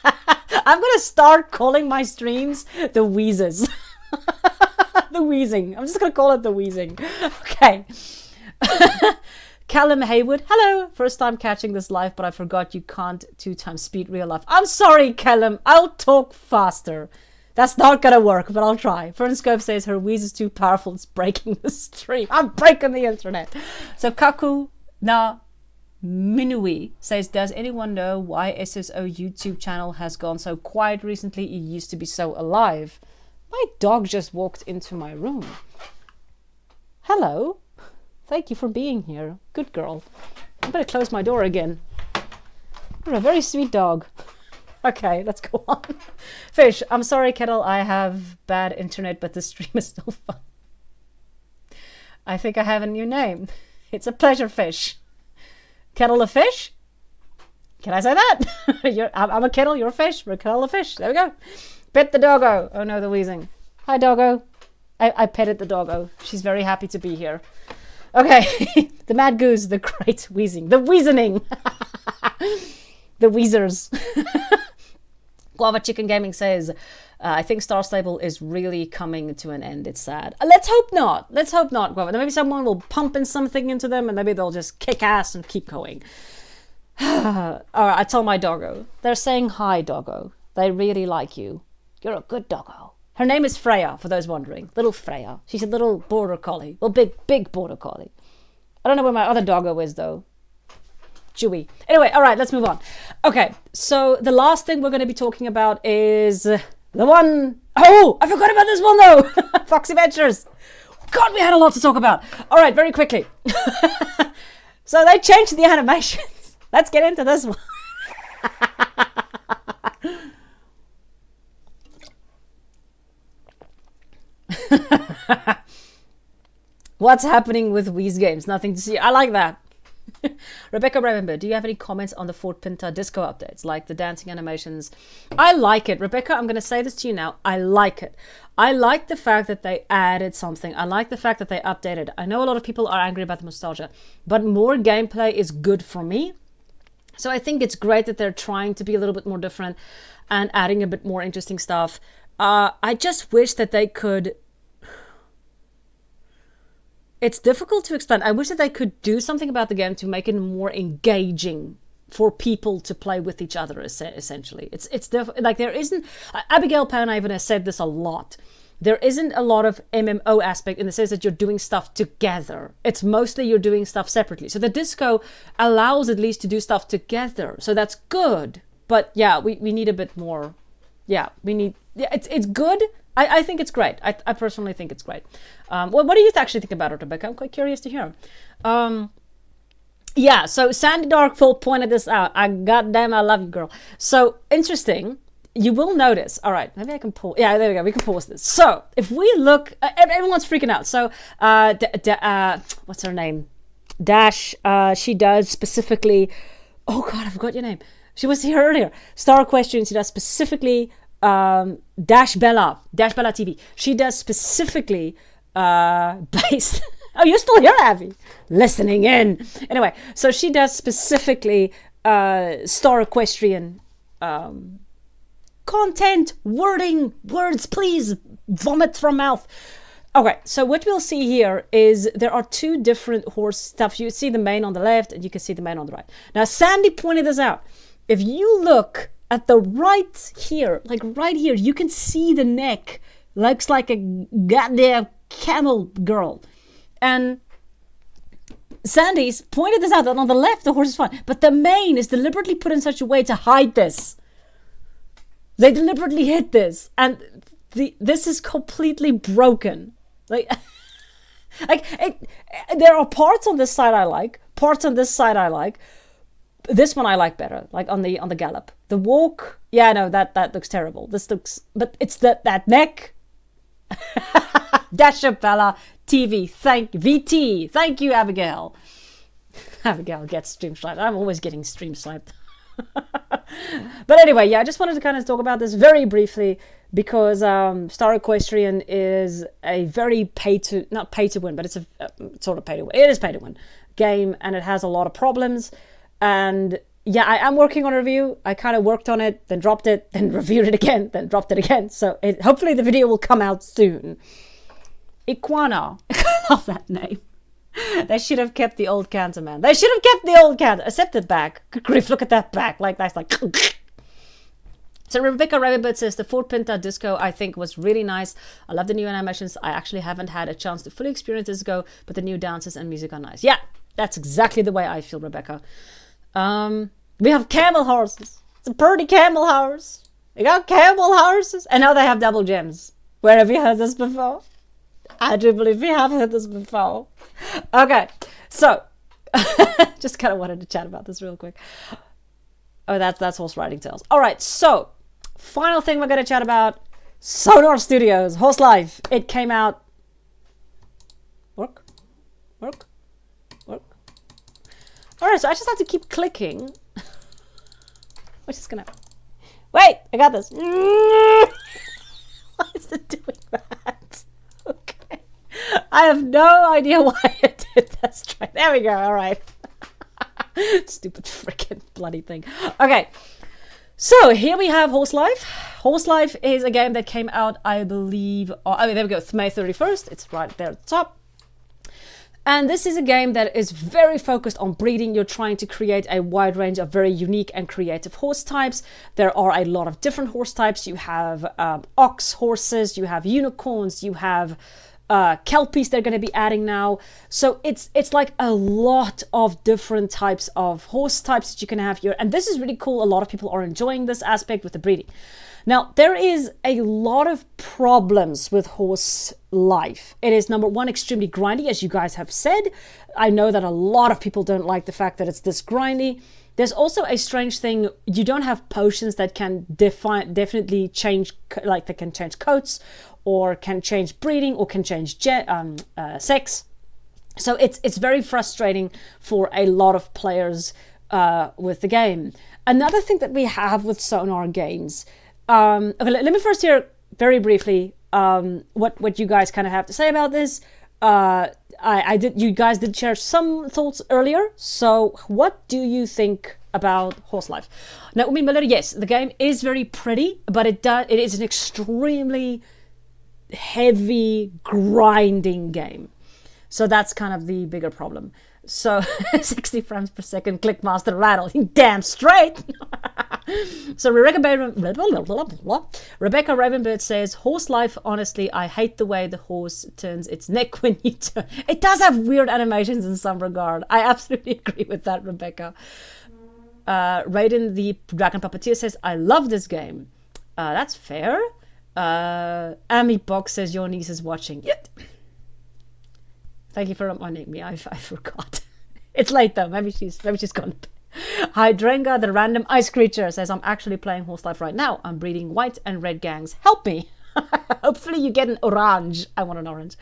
I'm gonna start calling my streams the wheezes. The wheezing. I'm just gonna call it the wheezing. Okay. Callum Haywood, hello. First time catching this live, but I forgot you can't 2x speed real life. I'm sorry, Callum. I'll talk faster. That's not gonna work, but I'll try. Fernscope says her wheeze is too powerful. It's breaking the stream. I'm breaking the internet. So Kaku na Minui says, does anyone know why SSO YouTube channel has gone so quiet recently? It used to be so alive. My dog just walked into my room. Hello. Thank you for being here. Good girl. I better close my door again. You're a very sweet dog. Okay, let's go on. Fish, I'm sorry, Kettle. I have bad internet, but the stream is still fun. I think I have a new name. It's a pleasure, Fish. Kettle of fish? Can I say that? I'm a kettle, you're a fish. We're a kettle of fish. There we go. Pet the doggo. Oh no, the wheezing. Hi, doggo. I petted the doggo. She's very happy to be here. Okay. The mad goose, the great wheezing. The wheezening. The wheezers. Guava Chicken Gaming says, I think Star Stable is really coming to an end. It's sad. Let's hope not. Let's hope not, Guava. Maybe someone will pump in something into them and maybe they'll just kick ass and keep going. Alright, I tell my doggo. They're saying hi, doggo. They really like you. You're a good doggo. Her name is Freya, for those wondering. Little Freya. She's a little border collie. Well, big border collie. I don't know where my other doggo is, though. Chewy. Anyway, alright, let's move on. Okay, so the last thing we're going to be talking about is the one... Oh, I forgot about this one, though. Foxy Ventures. God, we had a lot to talk about. Alright, very quickly. So they changed the animations. Let's get into this one. What's happening with Wii's games? Nothing to see. I like that. Rebecca Ravenberg, do you have any comments on the Fort Pinta disco updates, like the dancing animations? I like it. Rebecca, I'm going to say this to you now. I like it. I like the fact that they added something. I like the fact that they updated. I know a lot of people are angry about the nostalgia, but more gameplay is good for me. So I think it's great that they're trying to be a little bit more different and adding a bit more interesting stuff. I just wish that they could... It's difficult to explain. I wish that they could do something about the game to make it more engaging for people to play with each other, essentially. It's like there isn't... Abigail Panaven has said this a lot. There isn't a lot of MMO aspect in the sense that you're doing stuff together. It's mostly you're doing stuff separately. So the disco allows at least to do stuff together. So that's good. But yeah, we need a bit more... Yeah, we need... Yeah, it's good. I think it's great. I personally think it's great. Well, what do you actually think about it, Rebecca? I'm quite curious to hear. Yeah, so Sandy Darkfall pointed this out. Goddamn, I love you, girl. So, interesting. You will notice. All right, maybe I can pause. Yeah, there we go. We can pause this. So, if we look... everyone's freaking out. So, what's her name? Dash, she does specifically... Oh, God, I forgot your name. She was here earlier. Star Question, she does specifically... Dash Bella TV. She does specifically based... Oh, you're still here, Abby. Listening in. Anyway, so she does specifically Star Equestrian content, wording, words, please, vomit from mouth. Okay, so what we'll see here is there are two different horse stuff. You see the mane on the left and you can see the mane on the right. Now, Sandy pointed this out. If you look at the right here, like right here, you can see the neck. Looks like a goddamn camel girl. And Sandy's pointed this out, that on the left, the horse is fine. But the mane is deliberately put in such a way to hide this. They deliberately hid this. And this is completely broken. Like there are parts on this side I like. Parts on this side I like. This one I like better, like on the gallop. The walk, yeah, no, that looks terrible. This looks, but it's that neck. Dasha Bella TV, VT, thank you, Abigail. Abigail gets stream sniped. I'm always getting stream sniped. But anyway, yeah, I just wanted to kind of talk about this very briefly because Star Equestrian is a very not pay to win, but it's a sort of pay to win. It is pay to win game, and it has a lot of problems. And yeah, I am working on a review. I kind of worked on it, then dropped it, then reviewed it again, then dropped it again. So hopefully the video will come out soon. Iguana. I love that name. They should have kept the old canter, man. They should have kept the old canter, except the back. Good grief, look at that back. Like, that's like... So Rebecca Ravenbird says, the Fort Pinta disco, I think, was really nice. I love the new animations. I actually haven't had a chance to fully experience disco, but the new dances and music are nice. Yeah, That's exactly the way I feel, Rebecca. We have camel horses. It's a pretty camel horse. We got camel horses. And now they have double gems. Where have you heard this before? I do believe we have heard this before. Okay, so just kind of wanted to chat about this real quick. Oh, that's horse riding tales. All right, so final thing we're going to chat about: Sonar Studios, Horse Life. It came out. Work. All right, so I just have to keep clicking. We're just gonna wait. I got this. Why is it doing that? Okay, I have no idea why it did that. Straight. There we go. All right. Stupid freaking bloody thing. Okay, so here we have Horse Life. Horse Life is a game that came out, I believe, there we go, May 31st. It's right there at the top. And this is a game that is very focused on breeding. You're trying to create a wide range of very unique and creative horse types. There are a lot of different horse types. You have ox horses, you have unicorns, you have kelpies they're going to be adding now. So it's like a lot of different types of horse types that you can have here. And this is really cool. A lot of people are enjoying this aspect with the breeding. Now, there is a lot of problems with Horse Life. It is, number one, extremely grindy, as you guys have said. I know that a lot of people don't like the fact that it's this grindy. There's also a strange thing. You don't have potions that can definitely change, like they can change coats or can change breeding or can change sex. So it's very frustrating for a lot of players with the game. Another thing that we have with Sonar games, okay, let me first hear very briefly what you guys kind of have to say about this. You guys did share some thoughts earlier. So what do you think about Horse Life? Naomi Miller, yes, the game is very pretty, but it is an extremely heavy grinding game. So that's kind of the bigger problem. So 60 frames per second, Clickmaster rattle, damn straight. So Rebecca Ravenbird says, Horse Life, honestly, I hate the way the horse turns its neck when you turn. It does have weird animations in some regard. I absolutely agree with that, Rebecca. Raiden the Dragon Puppeteer says, I love this game. That's fair. Amy Box says, your niece is watching. Yeah. Thank you for reminding me. I forgot. It's late though. Maybe she's gone. Hydrenga, the random ice creature, says, I'm actually playing Horse Life right now. I'm breeding white and red gangs. Help me. Hopefully you get an orange. I want an orange.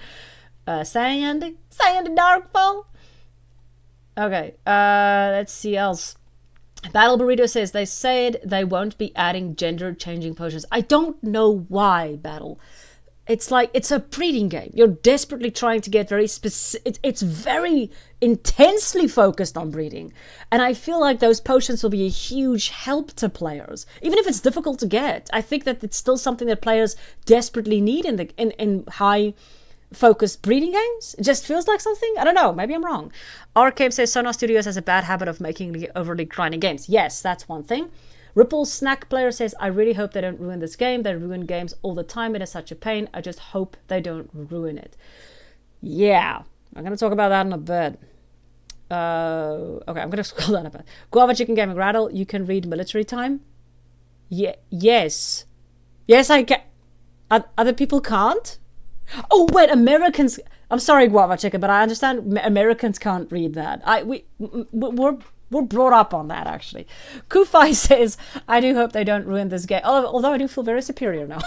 Sandy Darkfall. Okay. Let's see else. Battle Burrito says, they said they won't be adding gender changing potions. I don't know why, Battle. It's like, it's a breeding game. You're desperately trying to get very specific. It's very intensely focused on breeding. And I feel like those potions will be a huge help to players. Even if it's difficult to get, I think that it's still something that players desperately need in high focused breeding games. It just feels like something. I don't know. Maybe I'm wrong. Arcade says, Sonar Studios has a bad habit of making overly grinding games. Yes, that's one thing. Ripple Snack Player says, I really hope they don't ruin this game. They ruin games all the time. It is such a pain. I just hope they don't ruin it. Yeah, I'm going to talk about that in a bit. Okay, I'm going to scroll down a bit. Guava Chicken Gaming Rattle, you can read Military Time? Yes. Yes, I can. Other people can't? Oh, wait, Americans. I'm sorry, Guava Chicken, but I understand Americans can't read that. We're brought up on that, actually. Kufai says, I do hope they don't ruin this game. Although I do feel very superior now.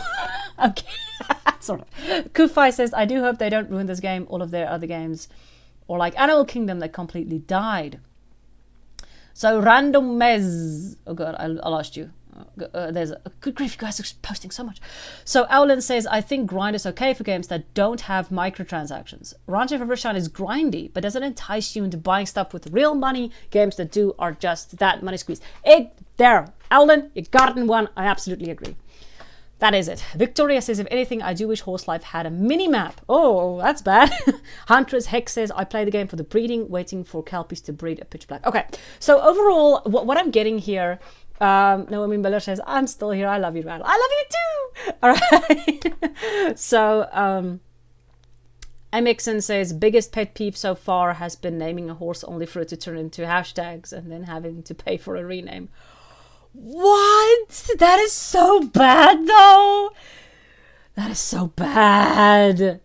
Okay, sort of. Kufai says, I do hope they don't ruin this game. All of their other games, or like Animal Kingdom, that completely died. So Random Mez. Oh god, I lost you. There's a good grief, you guys are posting so much. So Owlin says, I think grind is okay for games that don't have microtransactions. Ranch of Rivershine is grindy, but doesn't entice you into buying stuff with real money. Games that do are just that money squeeze. There, Owlin, you got it in one. I absolutely agree. That is it. Victoria says, if anything, I do wish Horse Life had a mini-map. Oh, that's bad. Huntress Hex says, I play the game for the breeding, waiting for Kelpies to breed a pitch black. Okay, so overall, what I'm getting here, Naomi Miller says, I'm still here. I love you, Rattle. I love you too. All right. So Amixon says, biggest pet peeve so far has been naming a horse only for it to turn into hashtags and then having to pay for a rename. What? That is so bad, though. That is so bad.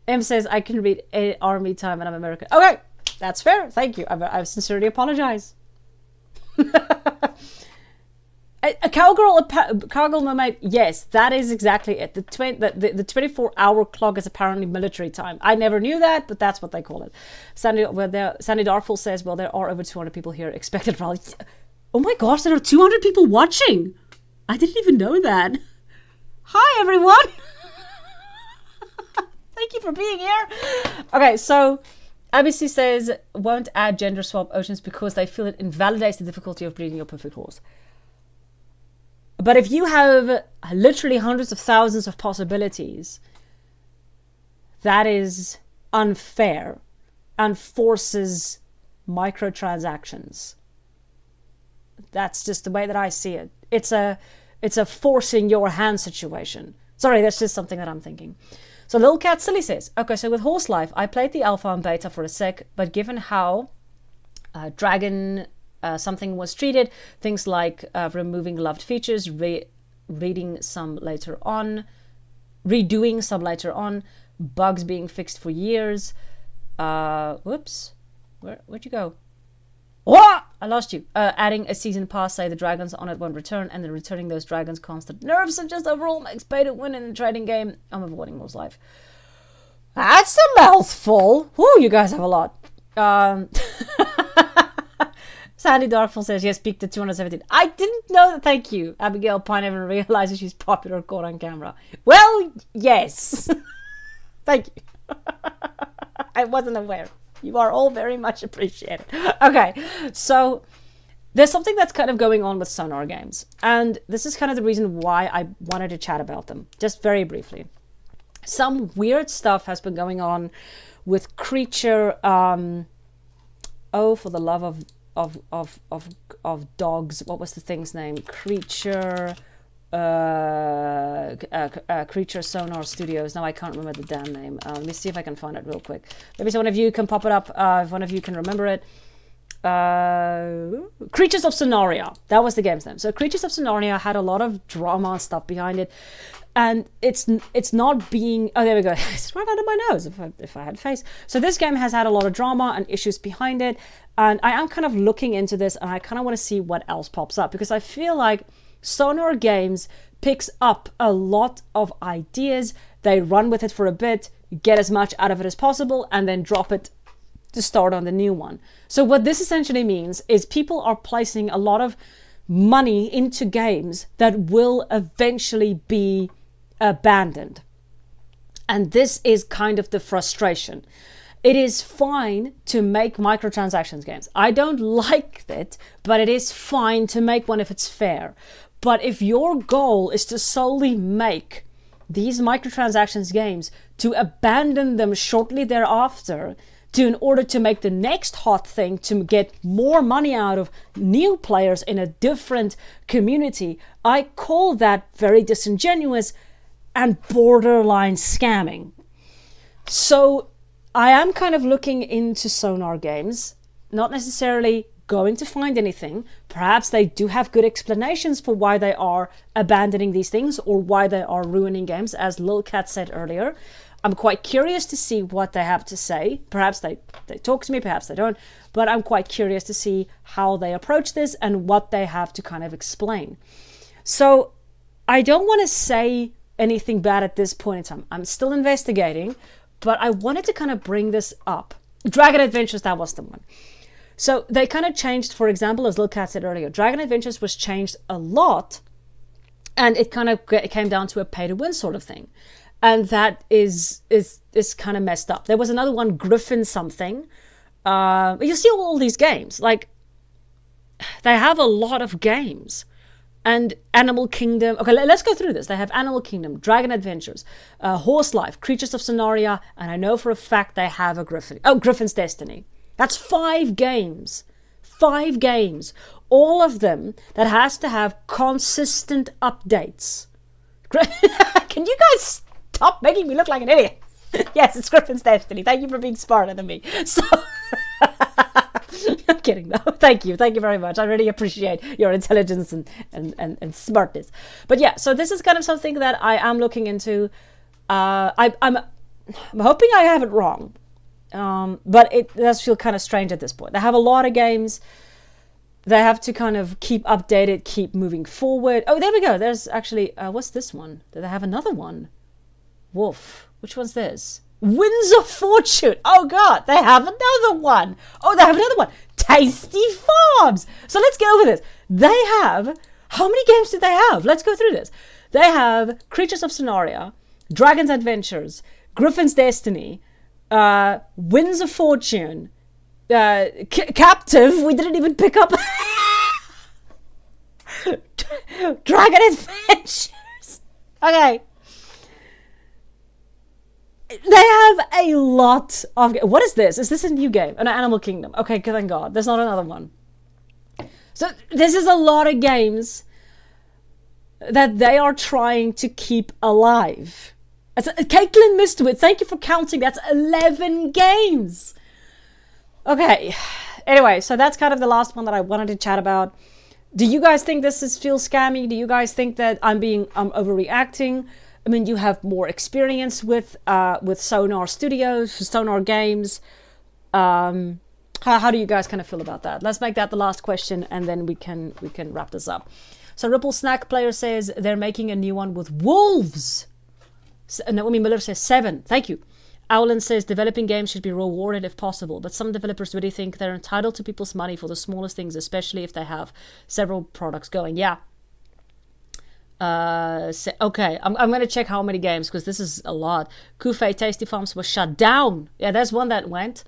M says, I can read army time and I'm American. Okay, that's fair. Thank you. I sincerely apologize. A cowgirl mermaid, yes, that is exactly it. The 24-hour clock is apparently military time. I never knew that, but that's what they call it. Sandy Darkful says, well, there are over 200 people here. Expected rally. Oh my gosh, there are 200 people watching. I didn't even know that. Hi, everyone. Thank you for being here. Okay, so ABC says, won't add gender swap oceans because they feel it invalidates the difficulty of breeding your perfect horse. But if you have literally hundreds of thousands of possibilities, that is unfair and forces microtransactions. That's just the way that I see it. It's a forcing your hand situation. Sorry, that's just something that I'm thinking. So Lil Cat Silly says, okay, so with Horse Life, I played the alpha and beta for a sec, but given how Dragon something was treated, things like removing loved features, redoing some later on, bugs being fixed for years. Whoops, where'd you go? What? I lost you. Adding a season pass, say the dragons on it won't return, and then returning those dragons constant nerves and just overall makes pay to win in the trading game. I'm avoiding Horse Life. That's a mouthful. Whoo, you guys have a lot. Sandy Darkful says, yes, peaked at 217. I didn't know that. Thank you. Abigail Pine even realizes she's popular caught on camera. Well, yes. Thank you. I wasn't aware. You are all very much appreciated. Okay, so there's something that's kind of going on with Sonar games. And this is kind of the reason why I wanted to chat about them. Just very briefly. Some weird stuff has been going on with Creature. Oh, for the love of dogs, what was the thing's name? Creature Sonar Studios. Now I can't remember the damn name. Let me see if I can find it real quick. Maybe one of you can pop it up if one of you can remember it. Creatures of Sonaria. That was the game's name. So Creatures of Sonaria had a lot of drama and stuff behind it, and it's not being. Oh, there we go. It's right under my nose. If I had face. So this game has had a lot of drama and issues behind it, and I am kind of looking into this, and I kind of want to see what else pops up, because I feel like Sonar Games picks up a lot of ideas. They run with it for a bit, get as much out of it as possible, and then drop it to start on the new one. So what this essentially means is people are placing a lot of money into games that will eventually be abandoned. And this is kind of the frustration. It is fine to make microtransactions games. I don't like it, but it is fine to make one if it's fair. But if your goal is to solely make these microtransactions games, to abandon them shortly thereafter, in order to make the next hot thing, to get more money out of new players in a different community, I call that very disingenuous and borderline scamming. So I am kind of looking into Sonar Games, not necessarily going to find anything. Perhaps they do have good explanations for why they are abandoning these things or why they are ruining games, as Lil Cat said earlier. I'm quite curious to see what they have to say. Perhaps they talk to me, perhaps they don't, but I'm quite curious to see how they approach this and what they have to kind of explain. So I don't want to say anything bad at this point in time. I'm still investigating, but I wanted to kind of bring this up. Dragon Adventures, that was the one. So they kind of changed, for example, as Lil Cat said earlier, Dragon Adventures was changed a lot, and it kind of came down to a pay-to-win sort of thing. And that is kind of messed up. There was another one, Griffin something. You see all these games. Like, they have a lot of games. And Animal Kingdom. Okay, let's go through this. They have Animal Kingdom, Dragon Adventures, Horse Life, Creatures of Sonaria, and I know for a fact they have a Griffin. Oh, Griffin's Destiny. That's 5 games. 5 games. All of them that has to have consistent updates. Can you guys stop making me look like an idiot? Yes, it's Griffin's Destiny. Thank you for being smarter than me. So, I'm kidding though. Thank you very much. I really appreciate your intelligence and smartness. But yeah, so this is kind of something that I am looking into. I'm hoping I have it wrong, but it does feel kind of strange at this point. They have a lot of games. They have to kind of keep updated, keep moving forward. Oh, there we go. There's actually, what's this one? Do they have another one? Wolf. Which one's this? Winds of Fortune. Oh God, they have another one. Oh, they have another one. Tasty Farms. So let's get over this. They have, how many games do they have? Let's go through this. They have Creatures of Sonaria, Dragon's Adventures, Griffin's Destiny, Winds of Fortune, Captive. We didn't even pick up. Dragon Adventures. Okay. They have a lot of... What is this? Is this a new game? An Animal Kingdom. Okay, thank God. There's not another one. So this is a lot of games that they are trying to keep alive. Caitlin Mistwood, thank you for counting. That's 11 games. Okay. Anyway, so that's kind of the last one that I wanted to chat about. Do you guys think this feels scammy? Do you guys think that I'm overreacting? I mean, you have more experience with Sonar Studios, Sonar Games. How do you guys kind of feel about that? Let's make that the last question, and then we can wrap this up. So Ripple Snack Player says they're making a new one with wolves. Naomi Miller says 7. Thank you. Owlin says developing games should be rewarded if possible, but some developers really think they're entitled to people's money for the smallest things, especially if they have several products going. Yeah. Okay, I'm going to check how many games, because this is a lot. Kufei Tasty Farms was shut down. Yeah, there's one that went.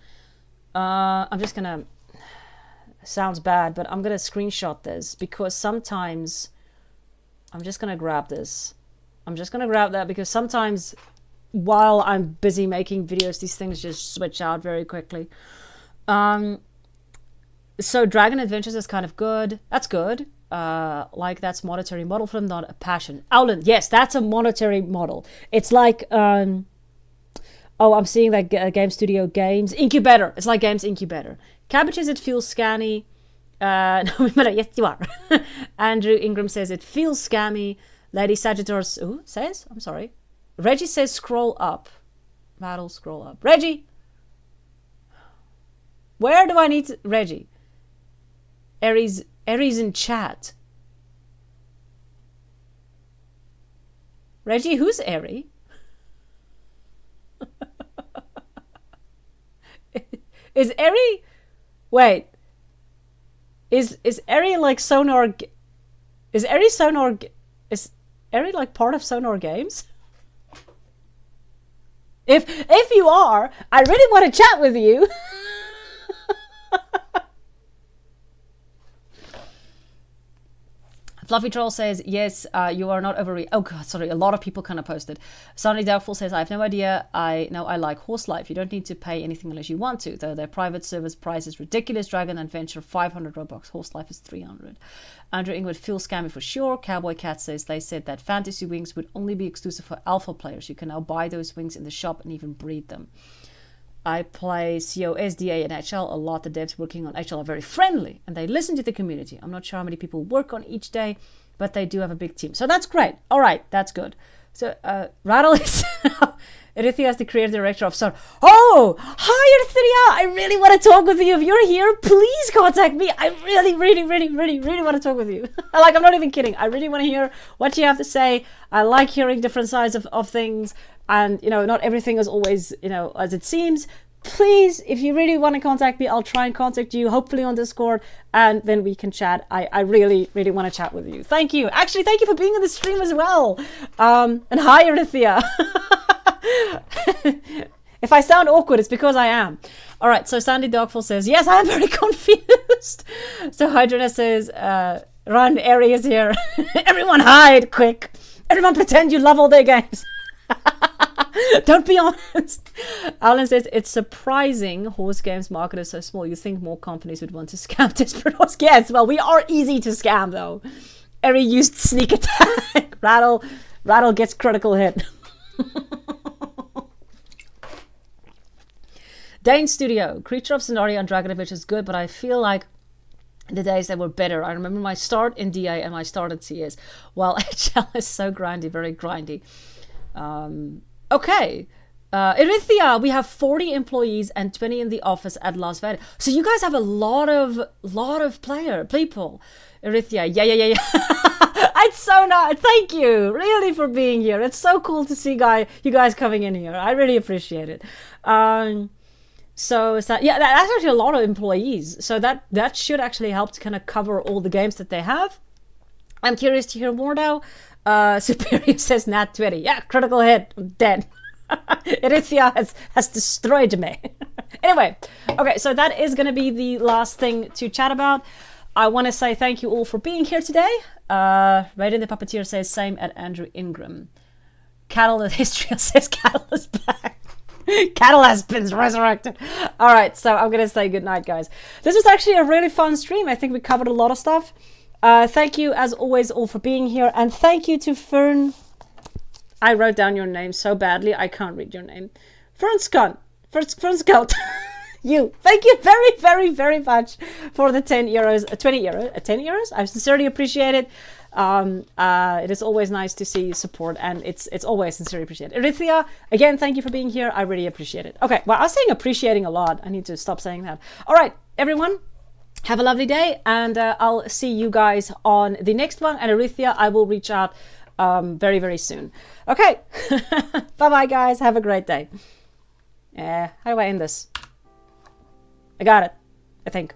I'm just going to... Sounds bad, but I'm going to screenshot this, because sometimes... I'm just going to grab this. I'm just going to grab that, because sometimes while I'm busy making videos, these things just switch out very quickly. So Dragon Adventures is kind of good. That's good. Like that's monetary model for them, not a passion. Owlin, yes, that's a monetary model. It's like, oh, I'm seeing that Game Studio Games Incubator. It's like Games Incubator. Cabbages, it feels scanny. Yes, you are. Andrew Ingram says it feels scammy. Lady Sagittarius, says? I'm sorry. Reggie says scroll up. Battle, scroll up. Reggie! Where do I need to... Reggie. Aries in chat. Reggie, who's Aries? Is Aries... Wait. Is Aries like Sonar... Is Aries Sonar... Is Aries like part of Sonar Games? If you are, I really want to chat with you. Fluffy Troll says, yes, you are not oh God, sorry, a lot of people kind of posted. Sonny Doubtful says, I have no idea. I know I like Horse Life. You don't need to pay anything unless you want to, though their private service price is ridiculous. Dragon Adventure, 500 Robux. Horse Life is 300. Andrew Ingwood feels scammy for sure. Cowboy Cat says they said that fantasy wings would only be exclusive for alpha players. You can now buy those wings in the shop and even breed them. I play COSDA and HL a lot. The devs working on HL are very friendly and they listen to the community. I'm not sure how many people work on each day, but they do have a big team. So that's great. All right, that's good. So Rattle is Erithia is the creative director of Sonar. Oh, hi Erithia! I really want to talk with you. If you're here, please contact me. I really want to talk with you. Like, I'm not even kidding. I really want to hear what you have to say. I like hearing different sides of things. And, you know, not everything is always, you know, as it seems. Please, if you really want to contact me, I'll try and contact you, hopefully on Discord, and then we can chat. I really want to chat with you. Thank you. Actually, thank you for being on the stream as well. And hi, Erithia. If I sound awkward, it's because I am. All right, so Sandy Dogful says, yes, I'm very confused. So Hydrona says, run, Aries here. Everyone hide, quick. Everyone pretend you love all their games. Don't be honest. Alan says it's surprising horse games market is so small. You think more companies would want to scam desperate horse? Yes, well, we are easy to scam though. Eri used sneak attack. Rattle gets critical hit. Dane Studio, Creature of Sonaria and Dragon of Witch is good, but I feel like the days that were better. I remember my start in DA and my start at CS. Well, HL is so grindy, very grindy. Okay. Erythia, we have 40 employees and 20 in the office at Las Vegas. So you guys have a lot of people. Erythia, yeah. It's so nice. Thank you, really, for being here. It's so cool to see you guys coming in here. I really appreciate it. So that's actually a lot of employees. So that should actually help to kind of cover all the games that they have. I'm curious to hear more now. Superior says Nat 20. Yeah, critical hit. I'm dead. Erythia has destroyed me. Anyway, okay, so that is going to be the last thing to chat about. I want to say thank you all for being here today. Raiden the Puppeteer says same at Andrew Ingram. Cattle in History says Cattle is back. Cattle has been resurrected. All right, so I'm going to say goodnight, guys. This was actually a really fun stream. I think we covered a lot of stuff. Thank you, as always, all for being here. And thank you to Fern. I wrote down your name so badly, I can't read your name. Fernscott. You. Thank you very, very, very much for the 10 euros, 20 euros, 10 euros. I sincerely appreciate it. It is always nice to see support, and it's always sincerely appreciated. Erythia, again, thank you for being here. I really appreciate it. Okay, well, I was saying appreciating a lot. I need to stop saying that. All right, everyone, have a lovely day, and I'll see you guys on the next one. And Erythia, I will reach out very, very soon. Okay, bye-bye, guys. Have a great day. How do I end this? I got it, I think.